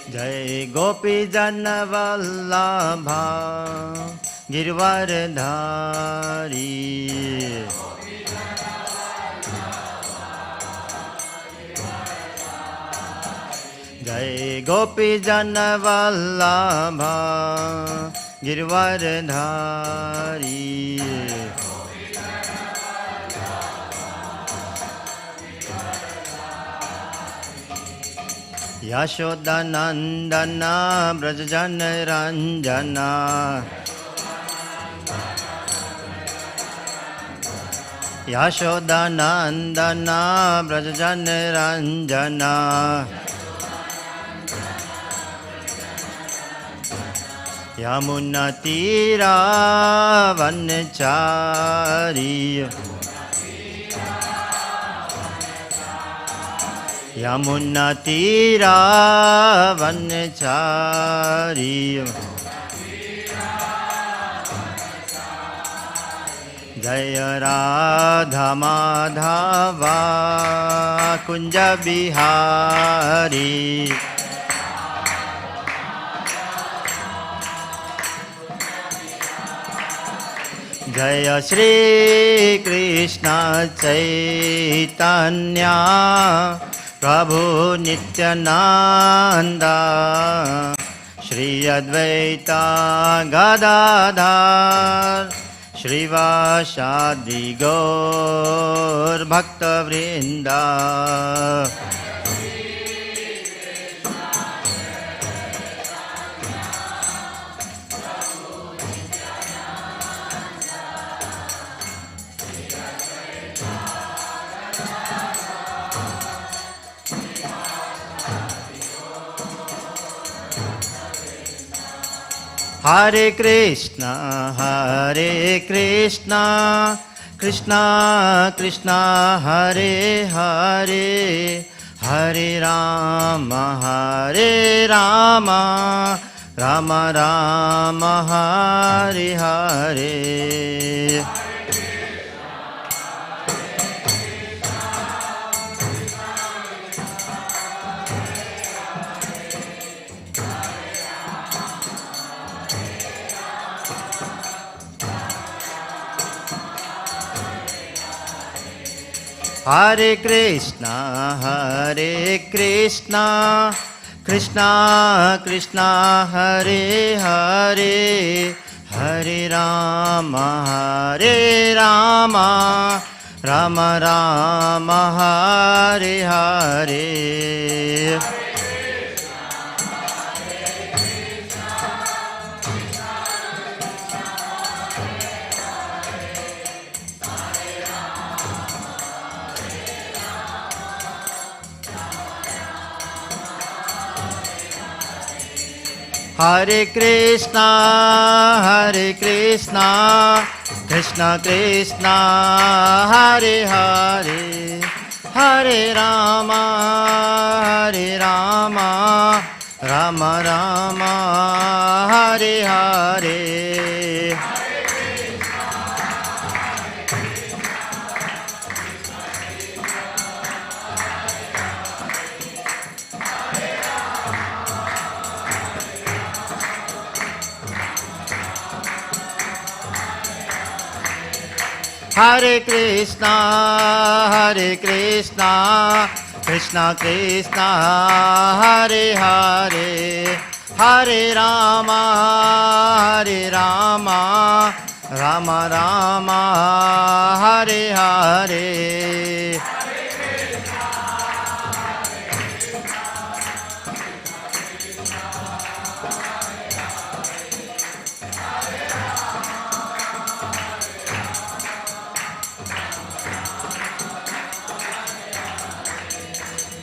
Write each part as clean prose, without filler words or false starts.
Jai Gopi Jana Vallabha Girvardhari. Jai Gopi Jana Vallabha Girvardhari. Yashoda Nandana Brajajana Ranjana. Yashoda Nandana Brajajana Ranjana. Yamuna Tira Vanachari. Yamuna Tira Vanachari. Jaya Radha Madhava Kunja Bihari. Jaya Shri Krishna Chaitanya Prabhu Nityananda Shri Advaita Gadadhar Shri Vasadi Gaur Bhakta Vrinda. Hare Krishna, Hare Krishna, Krishna Krishna, Hare Hare, Hare Rama, Hare Rama, Rama Rama, Hare Hare. Hare Krishna, Hare Krishna, Krishna Krishna, Hare Hare, Hare Rama, Hare Rama, Rama Rama, Hare Hare. Hare Krishna, Hare Krishna, Krishna Krishna, Hare Hare, Hare Rama, Hare Rama, Rama Rama, Hare Hare. Hare Krishna, Hare Krishna, Krishna Krishna, Hare Hare, Hare Rama, Hare Rama, Rama Rama, Hare Hare.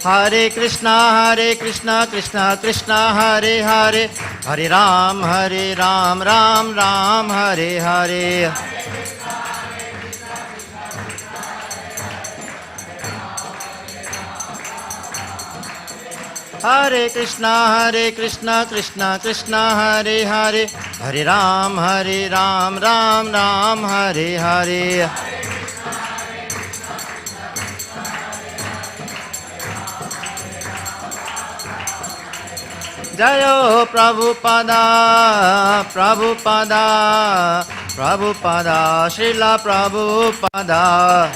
Hare Krishna, Krishna Krishna, Hare Hare, Hare Ram, Ram Ram, Hare Hare. Hare Krishna, Krishna Krishna, Hare Hare, Hare Ram, Ram Ram, Hare Hare. Jayo Prabhupada, Prabhupada, Prabhupada, Srila Prabhupada.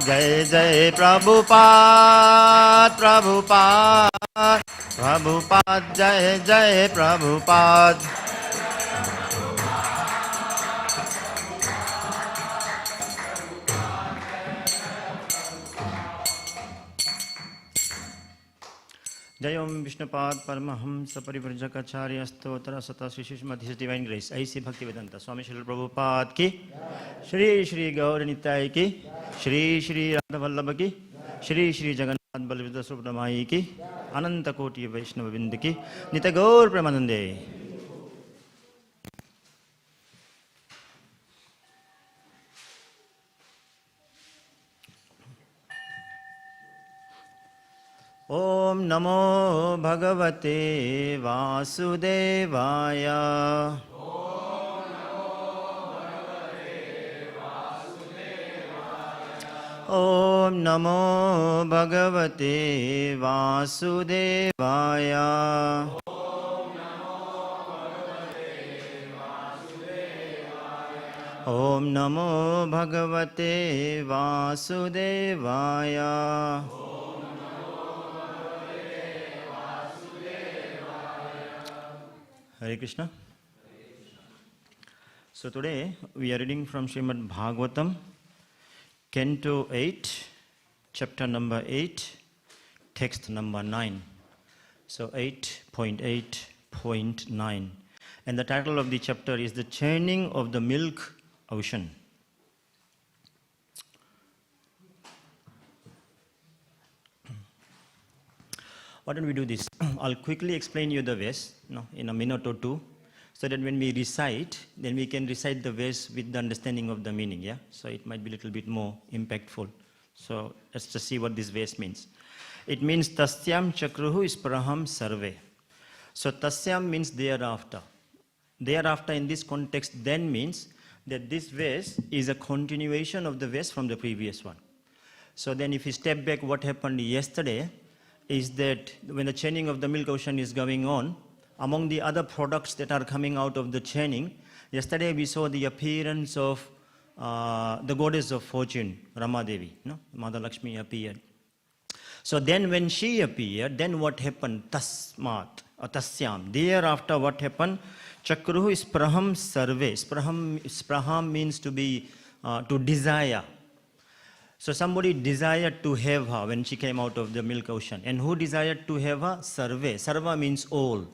Jai Jai Prabhupada, Prabhupada, Prabhupada, Jai Jai Prabhupada. Jayom Vishnupad Paramahamsa Parivrajaka Stotra Sata Sri Śrīmad His Divine Grace. I see Bhaktivedanta. Swami Śrīla Prabhupada ki, Shri Shri Gauranitai ki, Shri Shri Radha Vallabha ki, Shri Shri Jagannath Balavidya Subramai ki, Ananta Koti Vaishnava Vrinda ki, Nitya Gaur Premanande. Om Namo Bhagavate Vasudevaya. Om Namo Bhagavate Vasudevaya. Om Namo Bhagavate Vasudevaya. Hare Krishna. So today we are reading from Śrīmad Bhāgavatam, Canto 8, chapter number 8, text number 9. So 8.8.9. And the title of the chapter is The Churning of the Milk Ocean. Why don't we do this? I'll quickly explain you the verse in a minute or two, so that when we recite, then we can recite the verse with the understanding of the meaning, yeah? So it might be a little bit more impactful. So let's just see what this verse means. It means Tasyam Chakruhu Isparaham Sarve. So Tasyam means thereafter. Thereafter in this context then means that this verse is a continuation of the verse from the previous one. So then if you step back, what happened yesterday is that when the churning of the milk ocean is going on, among the other products that are coming out of the churning, yesterday we saw the appearance of the goddess of fortune, Ramadevi, Mother Lakshmi appeared. So then when she appeared, then what happened? Tasmat, or Tasyam. Thereafter what happened? Chakruhu Ispraham Sarve. Spraham means to be, to desire. So somebody desired to have her when she came out of the milk ocean. And who desired to have her? Sarve. Sarva means all.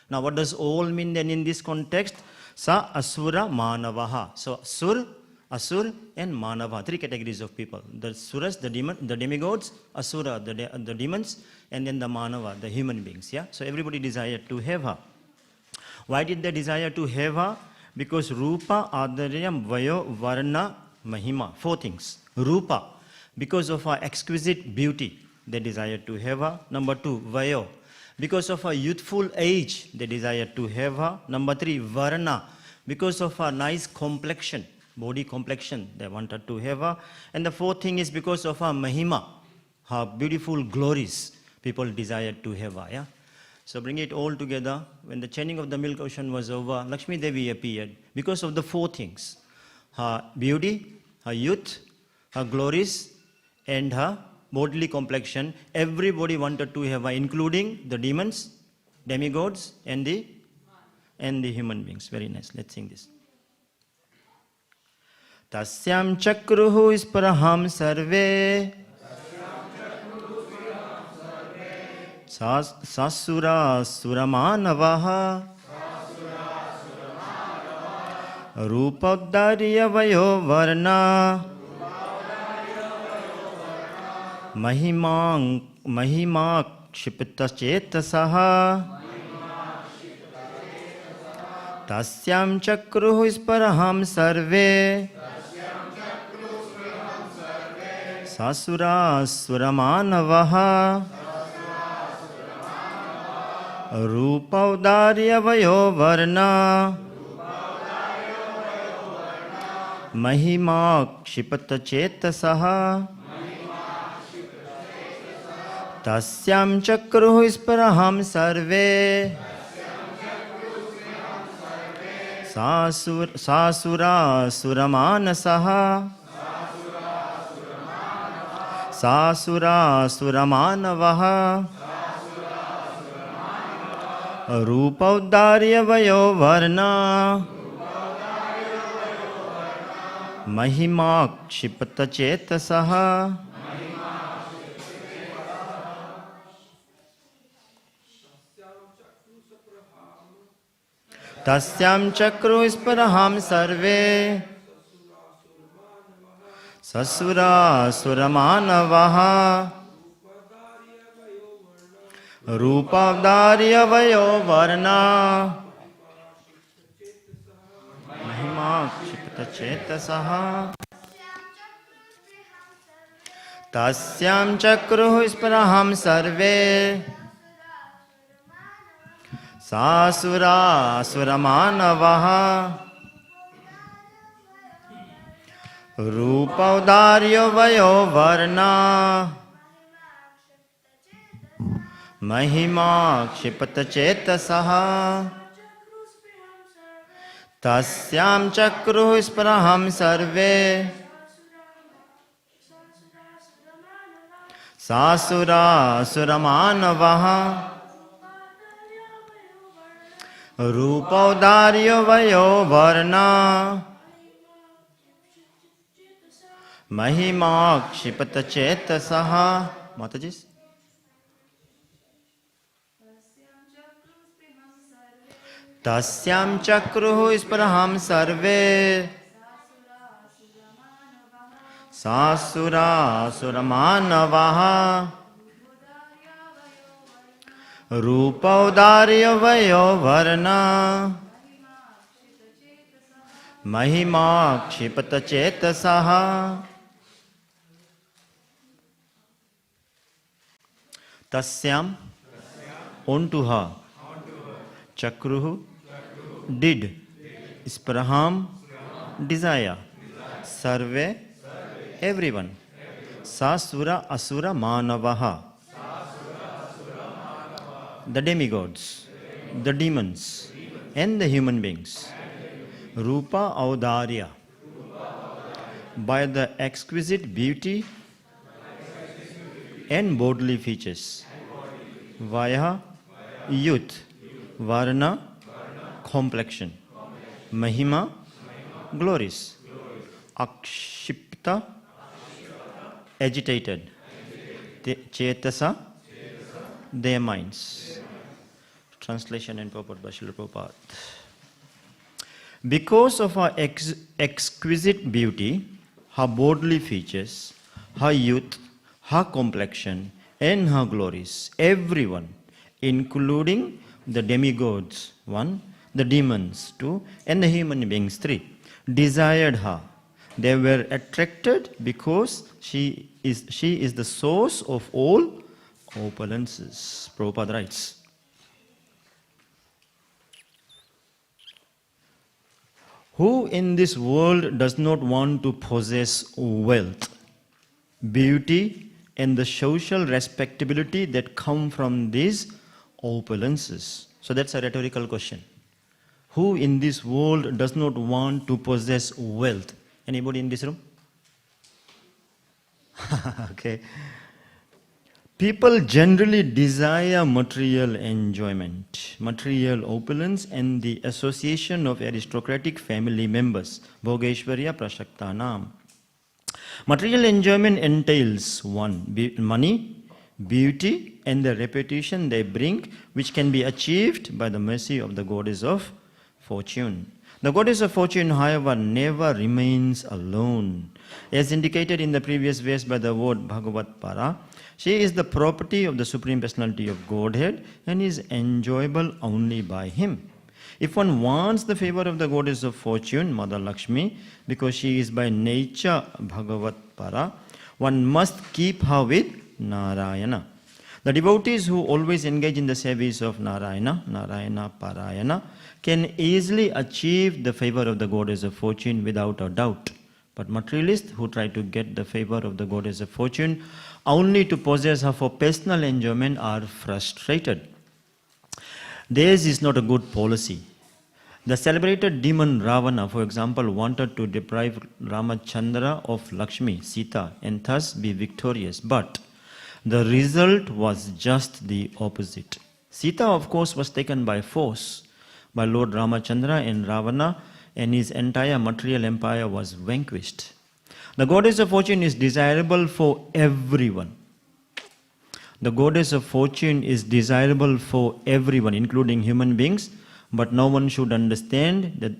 Now what does all mean then in this context? Sa Asura Manavaha. So Asur and Manava. Three categories of people. The Suras, the demigods, Asura, the demons, and then the Manava, the human beings. Yeah. So everybody desired to have her. Why did they desire to have her? Because Rupa, Adaryam, Vayo, Varna, Mahima. Four things. Rupa, because of her exquisite beauty, they desired to have her. Number two, Vayo, because of her youthful age, they desired to have her. Number three, Varna, because of her nice complexion, body complexion, they wanted to have her. And the fourth thing is because of her Mahima, her beautiful glories, people desired to have her. Yeah? So bring it all together. When the churning of the milk ocean was over, Lakshmi Devi appeared because of the four things: her beauty, her youth, her glories, and her bodily complexion. Everybody wanted to have her, including the demons, demigods, and the human beings. Very nice. Let's sing this. Tasyam Chakruhu Isparaham Sarve. Sasura Suramanavaha. Rupoddarya Vayo Varna. Mahima Kshipta Chetasaha. Tasyam Chakruhu Isparaham Sarve. Sasura Suramanavaha. Rupaudarya Vayo Varna. Mahima kshipata chetasaha tasyam chakruh isparaham sarve sasura suramanasaha sasura suramanavaha Rupaudarya vayo varna Mahima kshipata chetasaha Tasyam chakru isparaham sarve Sasura suramanavaha Rupavdarya vayo varna Mahima kshipata chetasaha Tasyam chakru isparaham sarve Sasura suramanavaha Rupaudarya vayo varna Mahima kshipata chetasaha Tasyam chakru isparaham sarve Sasura suramanavaha Rupaudarya vayo varna Mahima kshipata chetasaha Mataji Tasyam chakruh isparaham sarve Sasura suramanavaha Rupaudarya vayo varna Mahima kshipata chetasaha Tasyam onto her Chakruhu did Isparaham desire Sarve everyone Sasura asura manavaha the demigods, the demons, and the human beings. Rupa Audarya, by the exquisite beauty and bodily features. Vaya, youth. Varna, complexion. Mahima, glories. Akshipta, agitated. Chetasa, their minds. Translation and purport by Srila Prabhupada. Because of her exquisite beauty, her bodily features, her youth, her complexion, and her glories, everyone, including the demigods, 1, the demons, 2, and the human beings, 3, desired her. They were attracted because she is the source of all opulences. Prabhupada writes. Who in this world does not want to possess wealth, beauty, and the social respectability that come from these opulences? So that's a rhetorical question. Who in this world does not want to possess wealth? Anybody in this room? Okay. People generally desire material enjoyment, material opulence, and the association of aristocratic family members. Bhogeshwarya Prashaktanam. Material enjoyment entails 1. Money, beauty, and the reputation they bring, which can be achieved by the mercy of the goddess of fortune. The goddess of fortune, however, never remains alone. As indicated in the previous verse by the word Bhagavat Para, she is the property of the Supreme Personality of Godhead and is enjoyable only by Him. If one wants the favor of the goddess of fortune, Mother Lakshmi, because she is by nature Bhagavat Para, one must keep her with Narayana. The devotees who always engage in the service of Narayana, Narayana Parayana, can easily achieve the favor of the goddess of fortune without a doubt. But materialists who try to get the favor of the goddess of fortune only to possess her for personal enjoyment are frustrated. Theirs is not a good policy. The celebrated demon Ravana, for example, wanted to deprive Ramachandra of Lakshmi, Sita, and thus be victorious. But the result was just the opposite. Sita, of course, was taken by force by Lord Ramachandra, and Ravana and his entire material empire was vanquished. The goddess of fortune is desirable for everyone. The goddess of fortune is desirable for everyone, including human beings. But one should understand that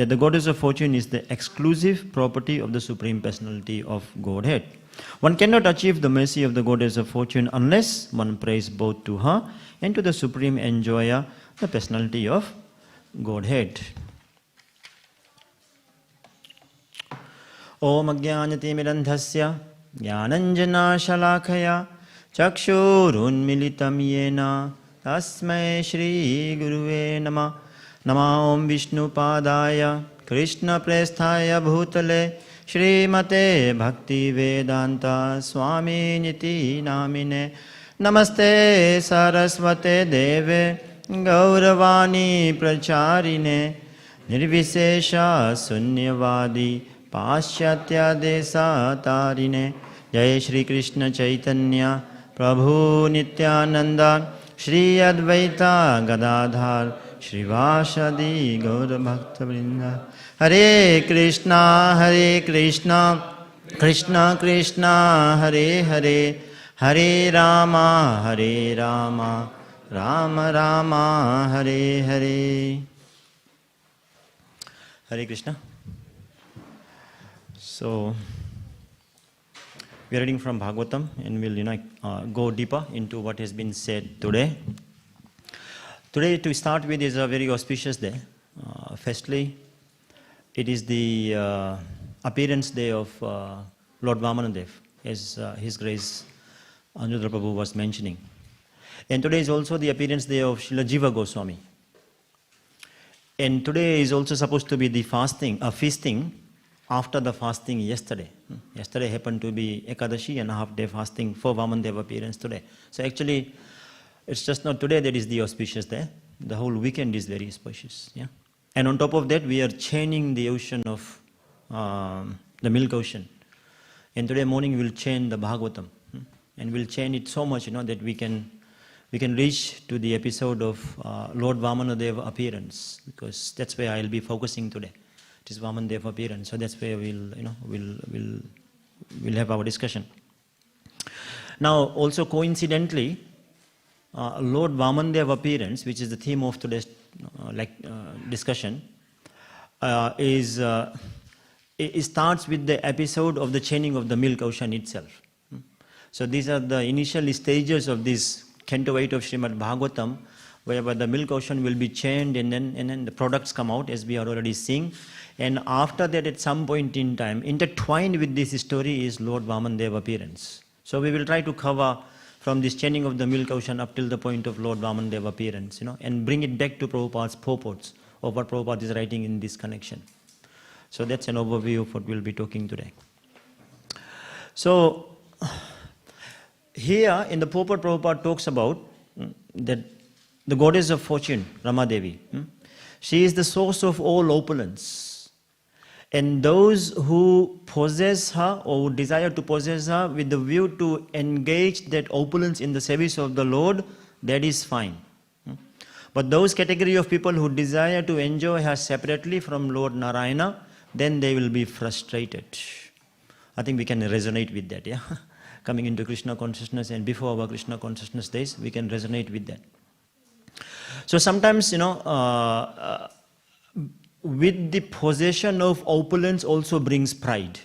the goddess of fortune is the exclusive property of the Supreme Personality of Godhead. One cannot achieve the mercy of the goddess of fortune unless one prays both to her and to the Supreme Enjoyer, the Personality of Godhead. Om Ajnanati Mirandhasya Jnananjana Shalakaya Chakshurunmilitam Yena Tasmai Shri Guruve Nama Nama Om Vishnu Padaya Krishna Presthaya Bhutale Śrīmate Bhaktivedanta Swami Niti Namine Namaste Saraswate Deve Gauravani Pracharine Nirvisesha Sunyavadi Paschatya Desa Tarine Jai Shri Krishna Chaitanya Prabhu Nityananda Shri Advaita Gadadhar Shrivasadi Gaura Bhakta Vrinda Hare Krishna Krishna Krishna Hare Hare Hare Rama Rama Rama Hare Hare. Hare Krishna. So we are reading from Bhagavatam, and we'll go deeper into what has been said today. Today, to start with, is a very auspicious day. Firstly, it is the appearance day of Lord Vamanadev, as His Grace Anjadra Prabhu was mentioning. And today is also the appearance day of Srila Jiva Goswami. And today is also supposed to be the feasting after the fasting yesterday. Yesterday happened to be Ekadashi and a half-day fasting for Vamanadev appearance today. So actually, it's just not today that is the auspicious day. The whole weekend is very auspicious. Yeah? And on top of that, we are chaining the ocean of the milk ocean. And today morning we'll chain the Bhagavatam. And we'll chain it so much, that we can reach to the episode of Lord Vamanadev appearance, because that's where I'll be focusing today. It is Vamanadev appearance, so that's where we'll have our discussion. Now, also coincidentally, Lord Vamanadev appearance, which is the theme of today's discussion, it starts with the episode of the chaining of the milk ocean itself. So these are the initial stages of this Canto 8 of Śrīmad Bhāgavatam, whereby the milk ocean will be chained, and then the products come out, as we are already seeing. And after that, at some point in time, intertwined with this story is Lord Vamanadev appearance. So we will try to cover from this chaining of the milk ocean up till the point of Lord Vamanadev appearance, and bring it back to Prabhupada's purports of what Prabhupada is writing in this connection. So that's an overview of what we'll be talking today. So here in the purport, Prabhupada talks about that the goddess of fortune, Ramadevi, she is the source of all opulence. And those who possess her or desire to possess her with the view to engage that opulence in the service of the Lord, that is fine. But those category of people who desire to enjoy her separately from Lord Narayana, then they will be frustrated. I think we can resonate with that, yeah? Coming into Krishna consciousness and before our Krishna consciousness days, we can resonate with that. So sometimes, with the possession of opulence also brings pride.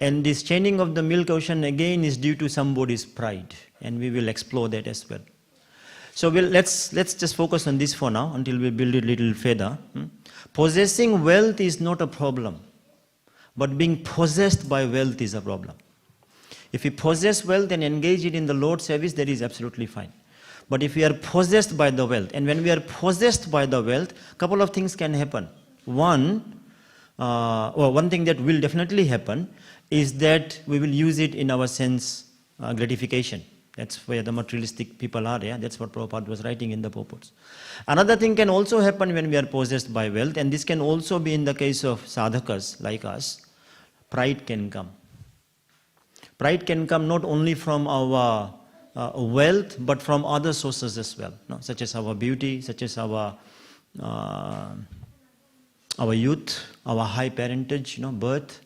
And this chaining of the milk ocean again is due to somebody's pride. And we will explore that as well. So let's just focus on this for now until we build it a little further. Possessing wealth is not a problem. But being possessed by wealth is a problem. If we possess wealth and engage it in the Lord's service, that is absolutely fine. But if we are possessed by the wealth, and when we are possessed by the wealth, a couple of things can happen. one thing that will definitely happen is that we will use it in our sense gratification. That's where the materialistic people are. Yeah? That's what Prabhupada was writing in the purports. Another thing can also happen when we are possessed by wealth, and this can also be in the case of sadhakas like us. Pride can come. Pride can come not only from our wealth, but from other sources as well, no? Such as our beauty, such as our youth, our high parentage, birth,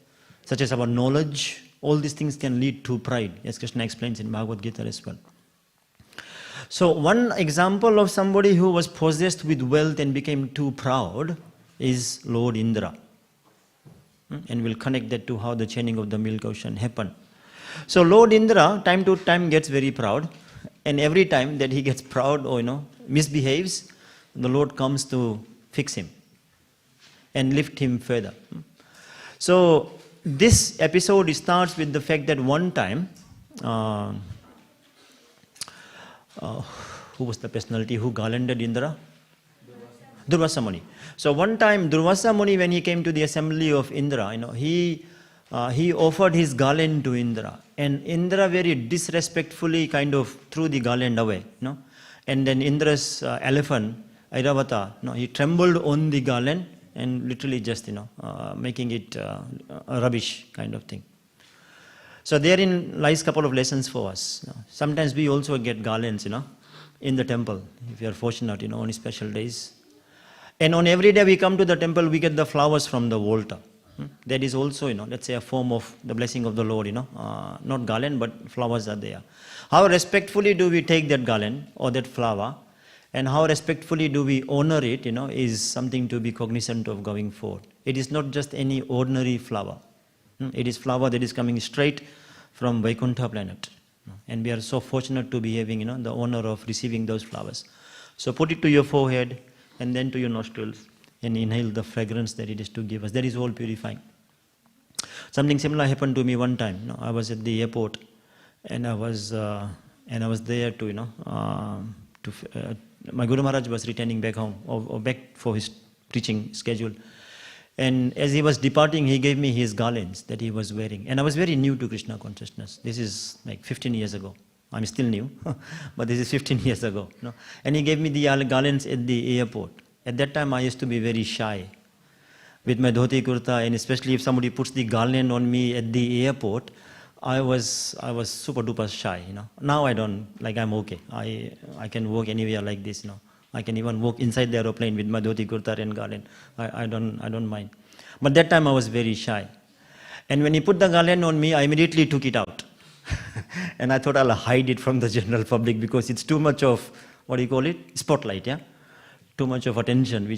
such as our knowledge. All these things can lead to pride, as Krishna explains in Bhagavad Gita as well. So one example of somebody who was possessed with wealth and became too proud is Lord Indra. And we'll connect that to how the churning of the milk ocean happened. So Lord Indra, time to time, gets very proud. And every time that he gets proud or misbehaves, the Lord comes to fix him and lift him further. So this episode starts with the fact that one time, who was the personality who garlanded Indra? Durvasa Muni. So one time Durvasa Muni, when he came to the assembly of Indra, he offered his garland to Indra, and Indra very disrespectfully kind of threw the garland away, and then Indra's elephant Airavata, he trembled on the garland and literally just making it a rubbish kind of thing. So therein lies a couple of lessons for us. Sometimes we also get garlands, in the temple, if you are fortunate, on special days. And on every day we come to the temple, we get the flowers from the altar. That is also, let's say a form of the blessing of the Lord, not garland, but flowers are there. How respectfully do we take that garland or that flower, and how respectfully do we honor it, is something to be cognizant of going forward. It is not just any ordinary flower. It is flower that is coming straight from Vaikuntha planet. And we are so fortunate to be having, the honor of receiving those flowers. So put it to your forehead and then to your nostrils and inhale the fragrance that it is to give us. That is all purifying. Something similar happened to me one time. I was at the airport and I was there to, my Guru Maharaj was returning back home or back for his preaching schedule. And as he was departing, he gave me his garlands that he was wearing. And I was very new to Krishna consciousness. This is like 15 years ago. I'm still new, but this is 15 years ago. And he gave me the garlands at the airport. At that time, I used to be very shy with my dhoti kurta, and especially if somebody puts the garland on me at the airport, I was super duper shy. Now I don't, I'm okay. I can walk anywhere like this. I can even walk inside the aeroplane with my dhoti kurta and garland. I don't mind. But that time I was very shy. And when he put the garland on me, I immediately took it out. And I thought I'll hide it from the general public because it's too much of, spotlight, yeah? Too much of attention,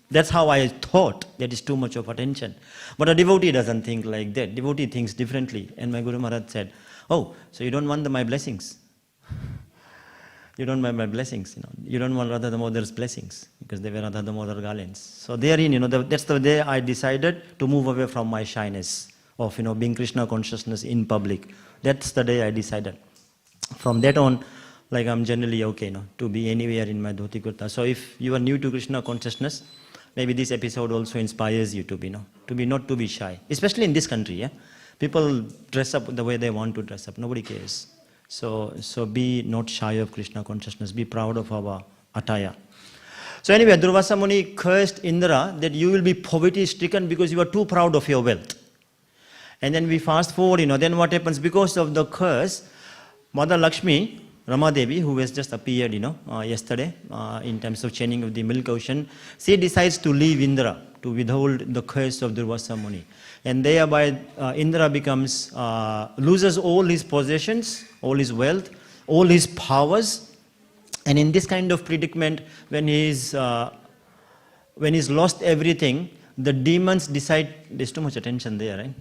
that's how I thought, that is too much of attention. But a devotee doesn't think like that. Devotee thinks differently. And my Guru Maharaj said, oh, so you don't want my blessings. You don't want my blessings, You don't want Radha Damodar's blessings because they were Radha Damodar garlands. So therein, that's the day I decided to move away from my shyness of, being Krishna consciousness in public. That's the day I decided. From that on, I'm generally okay, to be anywhere in my dhoti kurta. So if you are new to Krishna consciousness, maybe this episode also inspires you to be, not to be shy. Especially in this country, yeah? People dress up the way they want to dress up. Nobody cares. So be not shy of Krishna consciousness. Be proud of our attire. So anyway, Durvasa Muni cursed Indra that you will be poverty stricken because you are too proud of your wealth. And then we fast forward, then what happens? Because of the curse, Mother Lakshmi, Ramadevi, who has just appeared, yesterday, in terms of churning of the milk ocean, she decides to leave Indra to withhold the curse of Durvasa Muni. And thereby, Indra loses all his possessions, all his wealth, all his powers. And in this kind of predicament, when he's lost everything, the demons decide, there's too much attention there, right?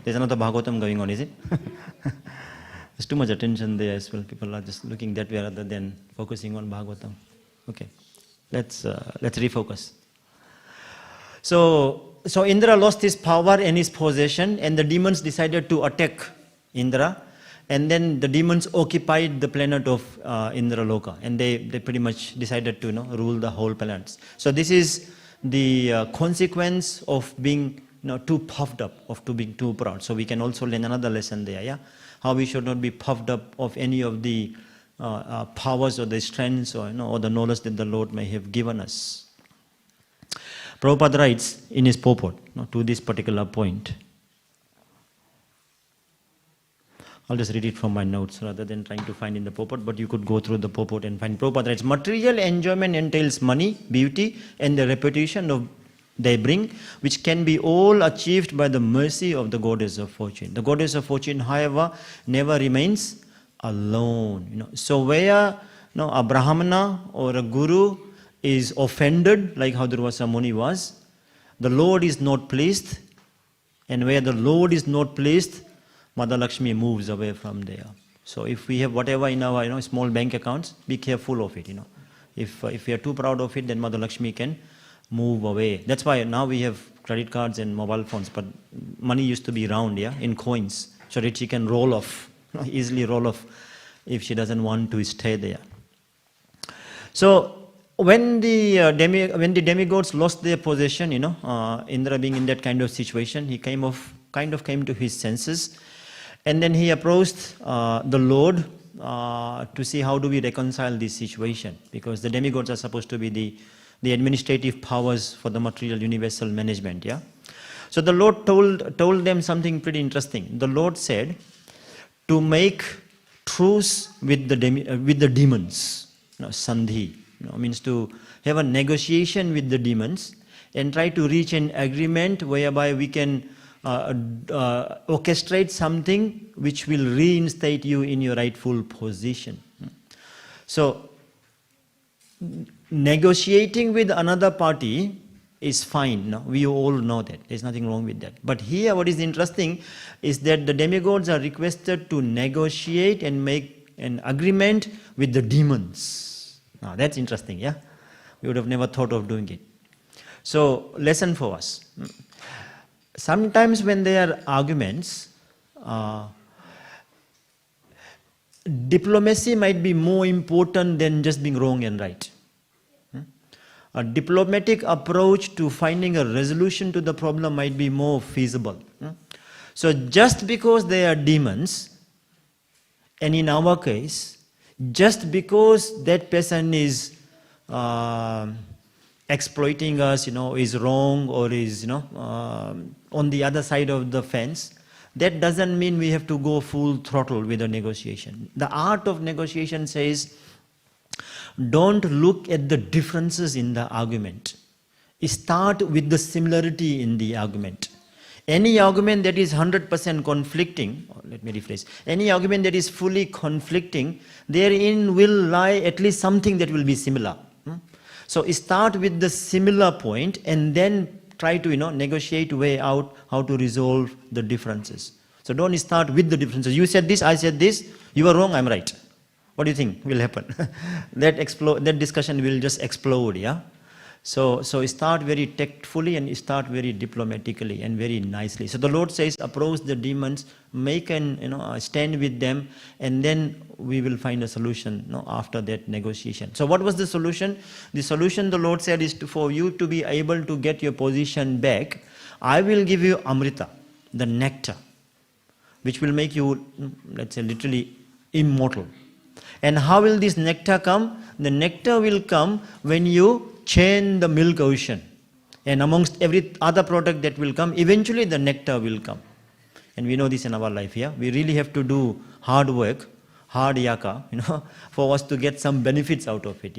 There's another Bhagavatam going on, is it? There's too much attention there as well. People are just looking that way rather than focusing on Bhagavatam. Okay, let's refocus. So Indra lost his power and his possession, and the demons decided to attack Indra, and then the demons occupied the planet of Indra Loka, and they pretty much decided to rule the whole planet. So this is the consequence of being too puffed up, of being too proud. So we can also learn another lesson there, yeah? How we should not be puffed up of any of the powers or the strengths or the knowledge that the Lord may have given us. Prabhupada writes in his purport to this particular point. I'll just read it from my notes rather than trying to find in the purport, but you could go through the purport and find. Prabhupada writes, material enjoyment entails money, beauty, and the reputation they bring, which can be all achieved by the mercy of the goddess of fortune. The goddess of fortune, however, never remains alone. So where a Brahmana or a Guru is offended, like how Durvasa Muni was, the Lord is not pleased, and where the Lord is not pleased, Mother Lakshmi moves away from there. So if we have whatever in our small bank accounts, be careful of it. If we are too proud of it, then Mother Lakshmi can move away. That's why now we have credit cards and mobile phones, but money used to be round, in coins, so that she can roll off, easily roll off if she doesn't want to stay there. So when the demigods lost their possession, Indra being in that kind of situation, he kind of came to his senses, and then he approached the Lord to see how do we reconcile this situation, because the demigods are supposed to be the administrative powers for the material universal management. So the Lord told them something pretty interesting. The Lord said to make truce with the demons, sandhi, means to have a negotiation with the demons and try to reach an agreement whereby we can orchestrate something which will reinstate you in your rightful position. So negotiating with another party is fine. We all know that. There's nothing wrong with that. But here what is interesting is that the demigods are requested to negotiate and make an agreement with the demons. Now that's interesting, We would have never thought of doing it. So, lesson for us. Sometimes when there are arguments, diplomacy might be more important than just being wrong and right. A diplomatic approach to finding a resolution to the problem might be more feasible. So just because they are demons, and in our case, just because that person is exploiting us, is wrong or is, on the other side of the fence, that doesn't mean we have to go full throttle with a negotiation. The art of negotiation says, don't look at the differences in the argument. Start with the similarity in the argument. Any argument that is 100% conflicting, let me rephrase, any argument that is fully conflicting, therein will lie at least something that will be similar. So start with the similar point and then try to negotiate way out how to resolve the differences. So don't start with the differences. You said this, I said this, you are wrong, I'm right. What do you think will happen? That discussion will just explode, So start very tactfully and start very diplomatically and very nicely. So the Lord says, approach the demons, make an stand with them, and then we will find a solution after that negotiation. So what was the solution? The solution, the Lord said, is for you to be able to get your position back. I will give you Amrita, the nectar, which will make you, let's say, literally immortal. And how will this nectar come? The nectar will come when you chain the milk ocean. And amongst every other product that will come, eventually the nectar will come. And we know this in our life, We really have to do hard work, hard yaka, for us to get some benefits out of it,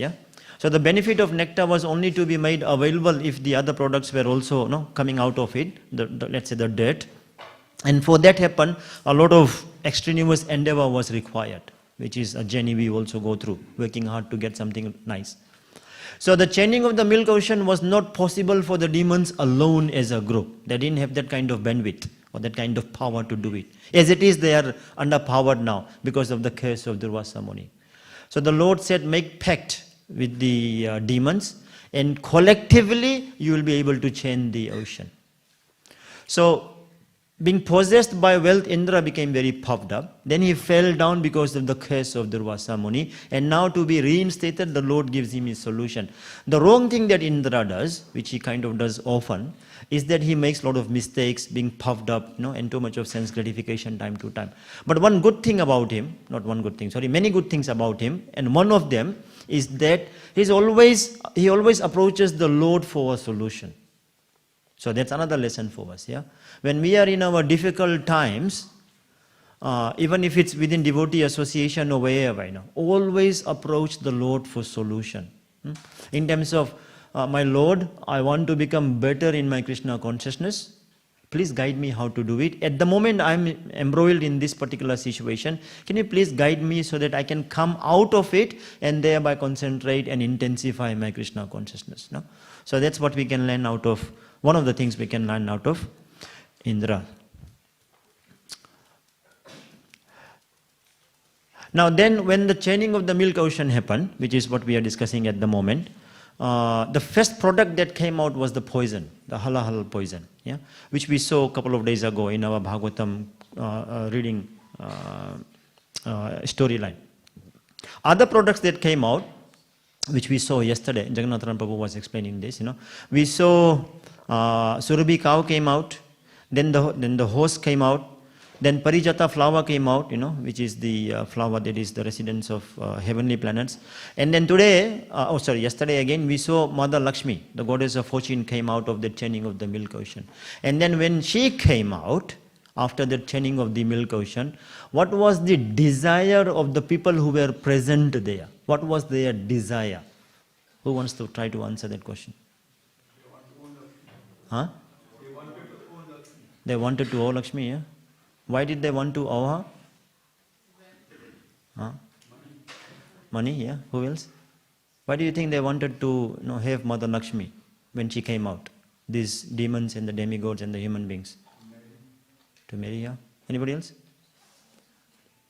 So the benefit of nectar was only to be made available if the other products were also coming out of it, let's say the dirt. And for that happen, a lot of extraneous endeavor was required, which is a journey we also go through, working hard to get something nice. So the chaining of the milk ocean was not possible for the demons alone as a group. They didn't have that kind of bandwidth or that kind of power to do it. As it is, they are underpowered now because of the curse of Durvasa Muni. So the Lord said, make pact with the demons, and collectively you will be able to chain the ocean. So being possessed by wealth, Indra became very puffed up. Then he fell down because of the curse of Durvasa Muni. And now to be reinstated, the Lord gives him his solution. The wrong thing that Indra does, which he kind of does often, is that he makes a lot of mistakes, being puffed up, and too much of sense gratification time to time. But one good thing about him, not one good thing, sorry, many good things about him, and one of them is that he always approaches the Lord for a solution. So that's another lesson for us, yeah. When we are in our difficult times, even if it's within devotee association or wherever, always approach the Lord for solution. In terms of, my Lord, I want to become better in my Krishna consciousness. Please guide me how to do it. At the moment I'm embroiled in this particular situation, can you please guide me so that I can come out of it and thereby concentrate and intensify my Krishna consciousness. No? So that's what we can learn out of, one of the things we can learn out of Indra. Now then, when the churning of the milk ocean happened, which is what we are discussing at the moment, the first product that came out was the poison, the halal poison, yeah, which we saw a couple of days ago in our Bhagavatam reading storyline. Other products that came out, which we saw yesterday, Jagannathan Prabhu was explaining this, we saw Surabhi cow came out, then the horse came out, then Parijata flower came out, which is the flower that is the residence of heavenly planets. And then today, yesterday again, we saw Mother Lakshmi, the goddess of fortune, came out of the churning of the milk ocean. And then when she came out, after the churning of the milk ocean, what was the desire of the people who were present there? What was their desire? Who wants to try to answer that question? Huh? They wanted to owe Lakshmi, yeah? Why did they want to owe her? Huh? Money, yeah. Who else? Why do you think they wanted to have Mother Lakshmi when she came out? These demons and the demigods and the human beings. To marry her. Anybody else?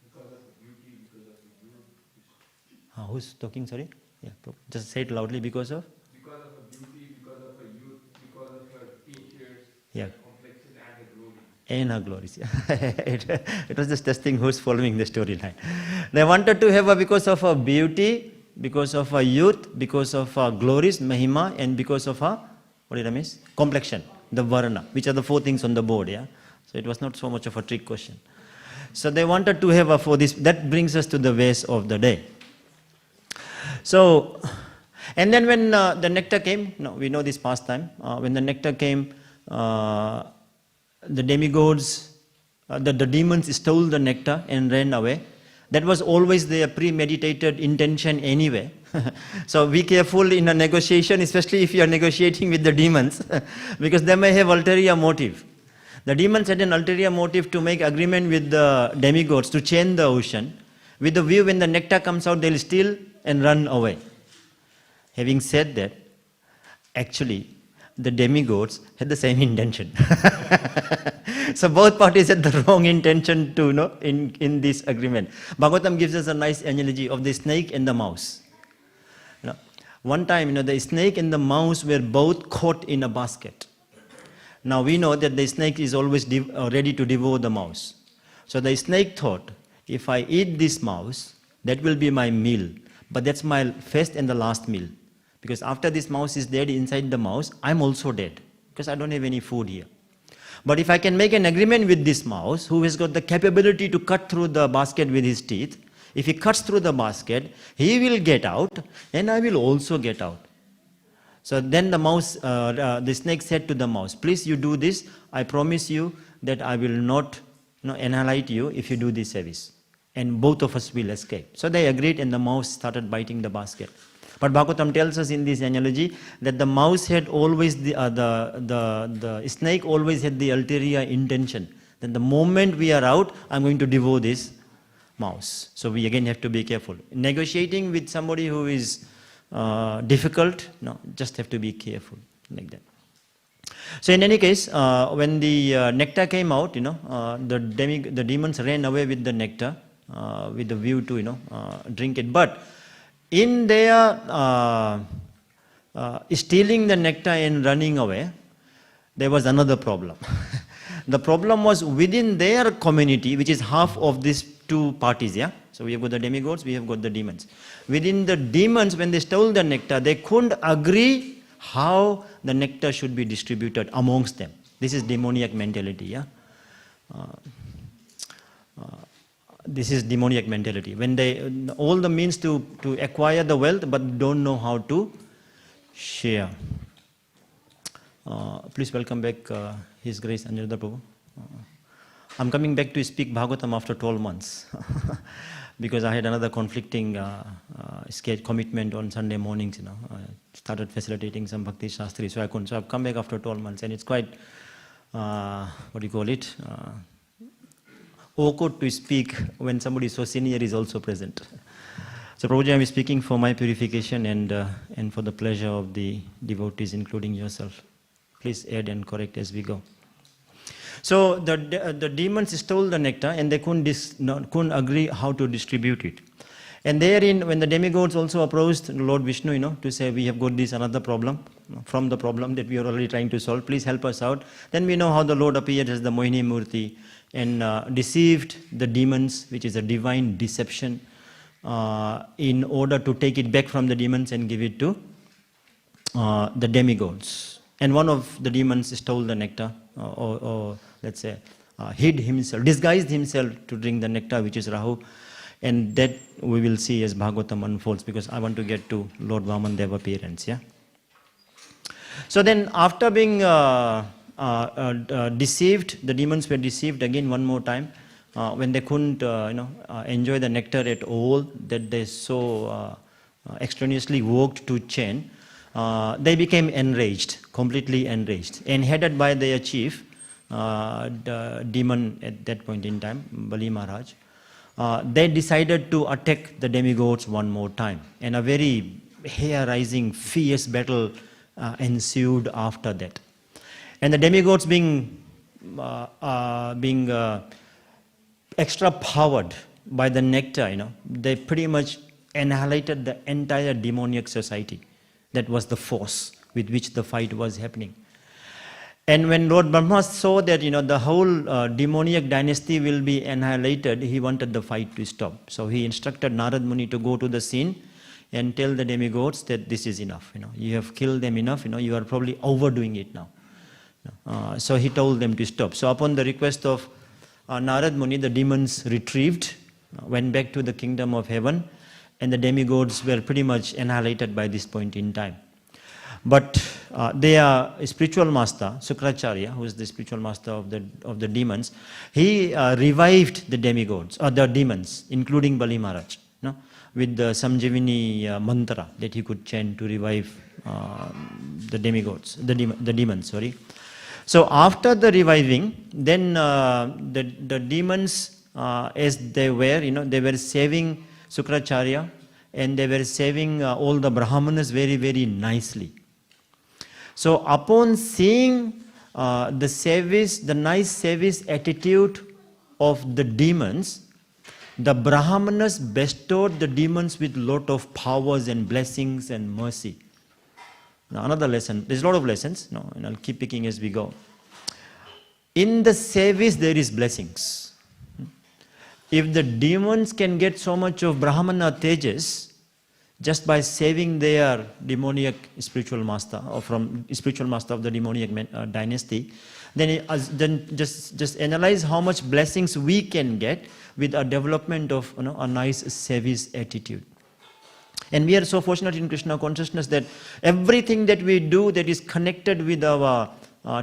Because of the beauty, because of the youth. Who's talking, sorry? Yeah, just say it loudly. Because of? Because of her beauty, because of her youth, because of her features, yeah. her complexion and her glory. And her glories. It was just testing who's following the storyline. They wanted to have her because of her beauty, because of her youth, because of her glories, mahima, and because of her, what did I miss? Complexion, the varna, which are the four things on the board, yeah? So it was not so much of a trick question. So they wanted to have her for this. That brings us to the verse of the day. So, and then when the nectar came, we know this pastime, when the nectar came, the demigods, the demons stole the nectar and ran away. That was always their premeditated intention anyway. So be careful in a negotiation, especially if you are negotiating with the demons, because they may have ulterior motive. The demons had an ulterior motive to make agreement with the demigods to chain the ocean, with the view when the nectar comes out, they'll steal and run away. Having said that, actually, the demigods had the same intention. So both parties had the wrong intention to in this agreement. Bhagavatam gives us a nice analogy of the snake and the mouse. One time, the snake and the mouse were both caught in a basket. Now we know that the snake is always ready to devour the mouse. So the snake thought, if I eat this mouse, that will be my meal. But that's my first and the last meal. Because after this mouse is dead inside the mouse, I'm also dead. Because I don't have any food here. But if I can make an agreement with this mouse, who has got the capability to cut through the basket with his teeth, if he cuts through the basket, he will get out, and I will also get out. So then the mouse, the snake said to the mouse, please you do this, I promise you that I will not annihilate you if you do this service. And both of us will escape. So they agreed, and the mouse started biting the basket. But Bhagavatam tells us in this analogy that the mouse had always, the snake always had the ulterior intention. That the moment we are out, I'm going to devour this mouse. So we again have to be careful. Negotiating with somebody who is difficult, just have to be careful like that. So in any case, when the nectar came out, the demons ran away with the nectar with the view to drink it. But in their stealing the nectar and running away, there was another problem. The problem was within their community, which is half of these two parties, yeah? So we have got the demigods, we have got the demons. Within the demons, when they stole the nectar, they couldn't agree how the nectar should be distributed amongst them. This is demoniac mentality, yeah? This is demoniac mentality. When they, all the means to acquire the wealth, but don't know how to share. Please welcome back His Grace Aniruddha Prabhu. I'm coming back to speak Bhagavatam after 12 months because I had another conflicting commitment on Sunday mornings. I started facilitating some Bhakti Shastri, so I couldn't. So I've come back after 12 months, and it's quite what do you call it? Awkward to speak when somebody so senior is also present. So Prabhuji, I'm speaking for my purification and for the pleasure of the devotees, including yourself. Please add and correct as we go. So the demons stole the nectar and they couldn't agree how to distribute it. And therein, when the demigods also approached Lord Vishnu, to say, we have got this another problem, from the problem that we are already trying to solve, please help us out. Then we know how the Lord appeared as the Mohini Murti and deceived the demons, which is a divine deception, in order to take it back from the demons and give it to the demigods. And one of the demons stole the nectar, or let's say, hid himself, disguised himself to drink the nectar, which is Rahu. And that we will see as Bhagavatam unfolds, because I want to get to Lord Vamanadev appearance, yeah. So then, after being deceived, the demons were deceived again one more time, when they couldn't, enjoy the nectar at all, that they so extraneously worked to chant. They became enraged, completely enraged, and headed by their chief, the demon at that point in time, Bali Maharaj. They decided to attack the demigods one more time, and a very hair-raising, fierce battle ensued after that. And the demigods being extra powered by the nectar, they pretty much annihilated the entire demoniac society. That was the force with which the fight was happening. And when Lord Brahma saw that, the whole demoniac dynasty will be annihilated, he wanted the fight to stop. So he instructed Narad Muni to go to the scene and tell the demigods that this is enough. You have killed them enough. You are probably overdoing it now. So he told them to stop. So upon the request of Narad Muni, the demons retrieved, went back to the kingdom of heaven, and the demigods were pretty much annihilated by this point in time. But their spiritual master, Sukracharya, who is the spiritual master of the demons, he revived the demigods, or the demons, including Bali Maharaj, with the Samjivini mantra that he could chant to revive the demigods, the demons, sorry. So after the reviving, then the demons, as they were, they were saving Sukracharya, and they were saving all the Brahmanas very, very nicely. So upon seeing the nice service attitude of the demons, the Brahmanas bestowed the demons with lot of powers and blessings and mercy. Now another lesson, there's a lot of lessons, and I'll keep picking as we go. In the service there is blessings. If the demons can get so much of Brahmana tejas just by saving their demoniac spiritual master, or from spiritual master of the demoniac dynasty, then just analyze how much blessings we can get with a development of a nice service attitude. And we are so fortunate in Krishna consciousness that everything that we do that is connected with our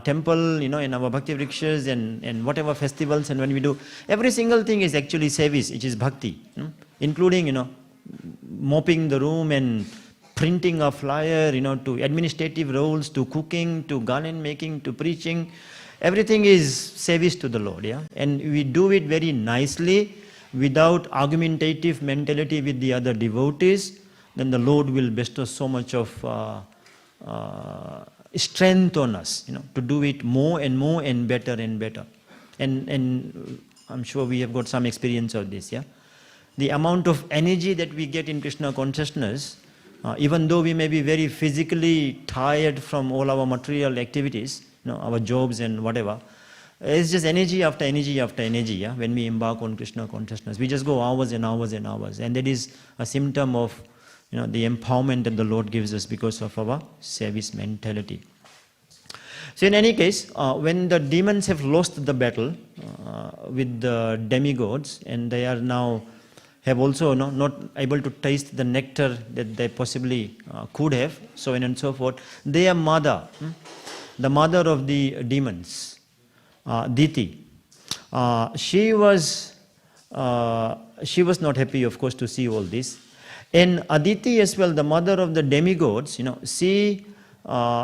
temple, in our Bhakti Vrikshas and whatever festivals, and when we do, every single thing is actually service, which is bhakti, including, mopping the room and printing a flyer, to administrative roles, to cooking, to garland making, to preaching. Everything is service to the Lord, yeah? And we do it very nicely, without argumentative mentality with the other devotees. Then the Lord will bestow so much of strength on us, to do it more and more and better and better. And I'm sure we have got some experience of this, yeah? The amount of energy that we get in Krishna consciousness, even though we may be very physically tired from all our material activities, our jobs and whatever, It's just energy after energy after energy, yeah? When we embark on Krishna consciousness. We just go hours and hours and hours. And that is a symptom of the empowerment that the Lord gives us because of our service mentality. So in any case, when the demons have lost the battle with the demigods, and they are now have also not able to taste the nectar that they possibly could have, so on and so forth, their mother, the mother of the demons, Aditi, she was not happy, of course, to see all this. And Aditi as well, the mother of the demigods, she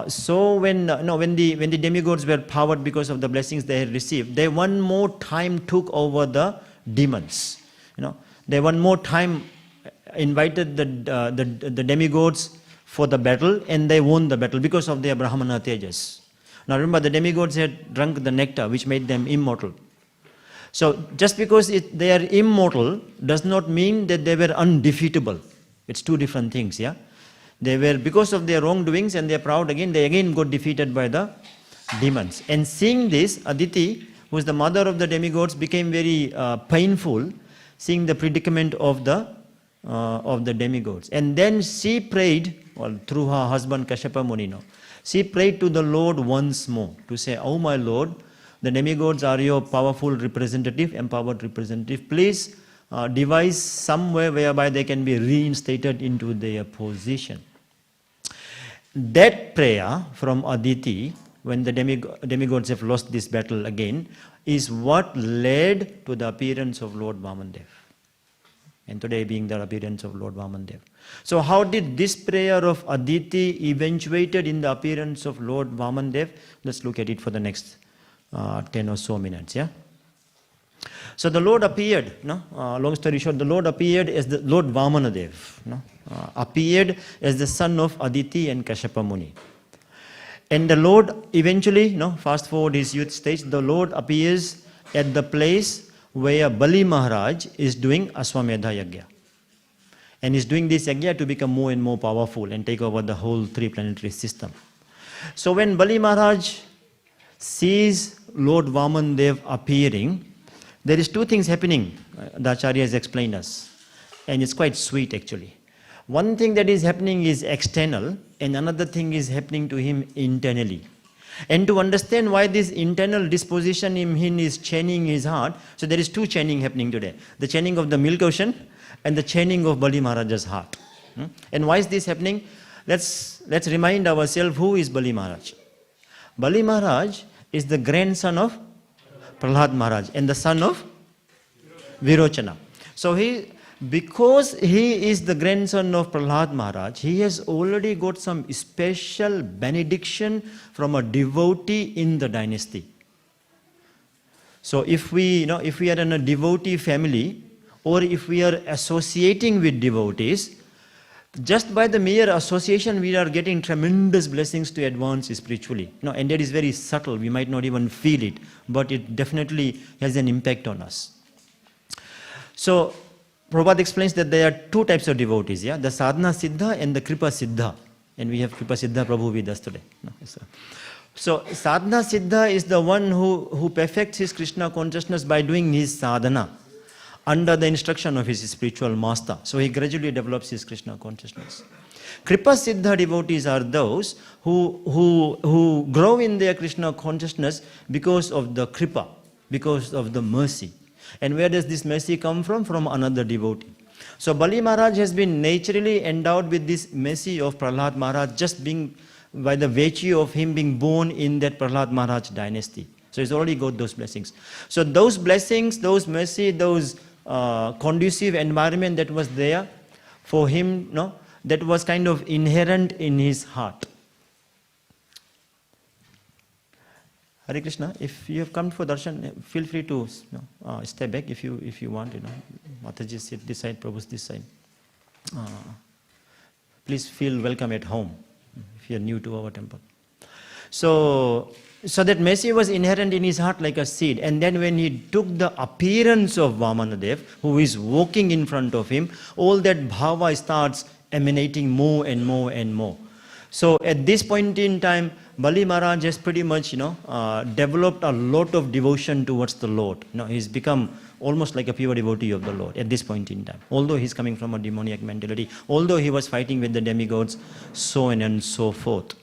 so when the demigods were powered because of the blessings they had received, they one more time took over the demons. They one more time invited the demigods for the battle, and they won the battle because of their Brahmana tejas. Now remember, the demigods had drunk the nectar which made them immortal. So just because they are immortal does not mean that they were undefeatable. It's two different things, yeah. They were, because of their wrongdoings and their proud they again got defeated by the demons. And seeing this, Aditi, who is the mother of the demigods, became very painful, seeing the predicament of the demigods. And then she prayed, through her husband Kashyapa Muni, she prayed to the Lord once more to say, "Oh my Lord, the demigods are your powerful representative, empowered representative. Please devise some way whereby they can be reinstated into their position." That prayer from Aditi, when the demigods have lost this battle again, is what led to the appearance of Lord Vamanadev. And today being the appearance of Lord Vamanadev. So how did this prayer of Aditi eventuated in the appearance of Lord Vamanadev? Let's look at it for the next 10 or so minutes, yeah? So the Lord appeared, long story short, the Lord appeared as the Lord Vamanadev, appeared as the son of Aditi and Kashyapa Muni. And the Lord eventually, fast forward his youth stage, the Lord appears at the place where Bali Maharaj is doing Aswamedha Yajna. And he's doing this Yajna to become more and more powerful and take over the whole three planetary system. So when Bali Maharaj sees Lord Vamanadev appearing, there is two things happening, the Acharya has explained us. And it's quite sweet actually. One thing that is happening is external, and another thing is happening to him internally. And to understand why this internal disposition in him is chaining his heart, so there is two chaining happening today. The chaining of the milk ocean and the chaining of Bali Maharaj's heart. And why is this happening? Let's remind ourselves, who is Bali Maharaj? Bali Maharaj is the grandson of Prahlad Maharaj and the son of Virochana. So because he is the grandson of Prahlad Maharaj, he has already got some special benediction from a devotee in the dynasty. So if we are in a devotee family, or if we are associating with devotees, just by the mere association we are getting tremendous blessings to advance spiritually. And that is very subtle, we might not even feel it, but it definitely has an impact on us. So Prabhupada explains that there are two types of devotees, yeah? The Sadhana Siddha and the Kripa Siddha. And we have Kripa Siddha Prabhu with us today. So Sadhana Siddha is the one who perfects his Krishna consciousness by doing his sadhana under the instruction of his spiritual master. So he gradually develops his Krishna consciousness. Kripa Siddha devotees are those who grow in their Krishna consciousness because of the Kripa, because of the mercy. And where does this mercy come from? From another devotee. So Bali Maharaj has been naturally endowed with this mercy of Prahlad Maharaj, just being by the virtue of him being born in that Prahlad Maharaj dynasty. So he's already got those blessings. So those blessings, those mercy, those conducive environment that was there for him, that was kind of inherent in his heart. Hare Krishna, if you have come for darshan, feel free to step back if you want. Mataji sit this side, Prabhu's this side. Please feel welcome at home if you are new to our temple. So that mercy was inherent in his heart like a seed. And then when he took the appearance of Vamanadev, who is walking in front of him, all that bhava starts emanating more and more and more. So at this point in time, Bali Maharaj has pretty much, developed a lot of devotion towards the Lord. He's become almost like a pure devotee of the Lord at this point in time. Although he's coming from a demoniac mentality, although he was fighting with the demigods, so on and so forth.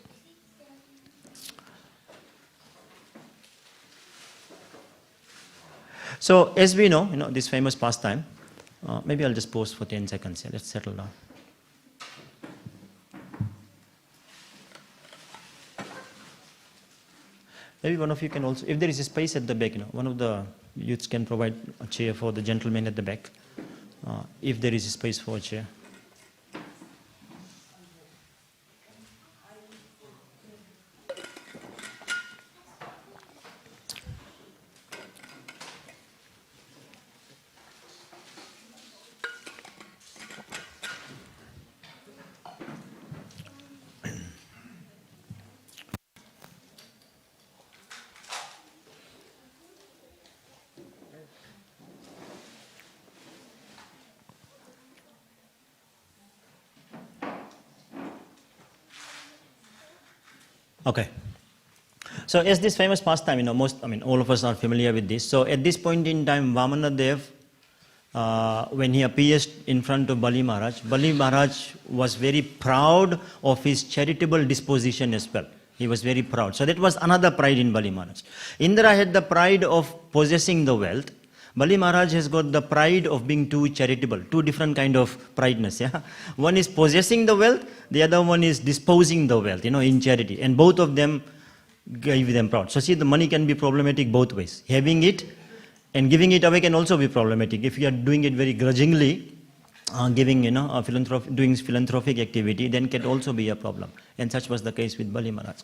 So as we know, this famous pastime, maybe I'll just pause for 10 seconds here. Let's settle down. Maybe one of you can also, if there is a space at the back, one of the youths can provide a chair for the gentleman at the back, if there is a space for a chair. Okay. So as this famous pastime, all of us are familiar with this. So at this point in time, Vamanadev, when he appears in front of Bali Maharaj was very proud of his charitable disposition as well. He was very proud. So that was another pride in Bali Maharaj. Indra had the pride of possessing the wealth. Bali Maharaj has got the pride of being too charitable, two different kind of prideness. Yeah? One is possessing the wealth, the other one is disposing the wealth, in charity. And both of them give them proud. So see, the money can be problematic both ways. Having it and giving it away can also be problematic. If you are doing it very grudgingly, doing philanthropic activity, then can also be a problem. And such was the case with Bali Maharaj.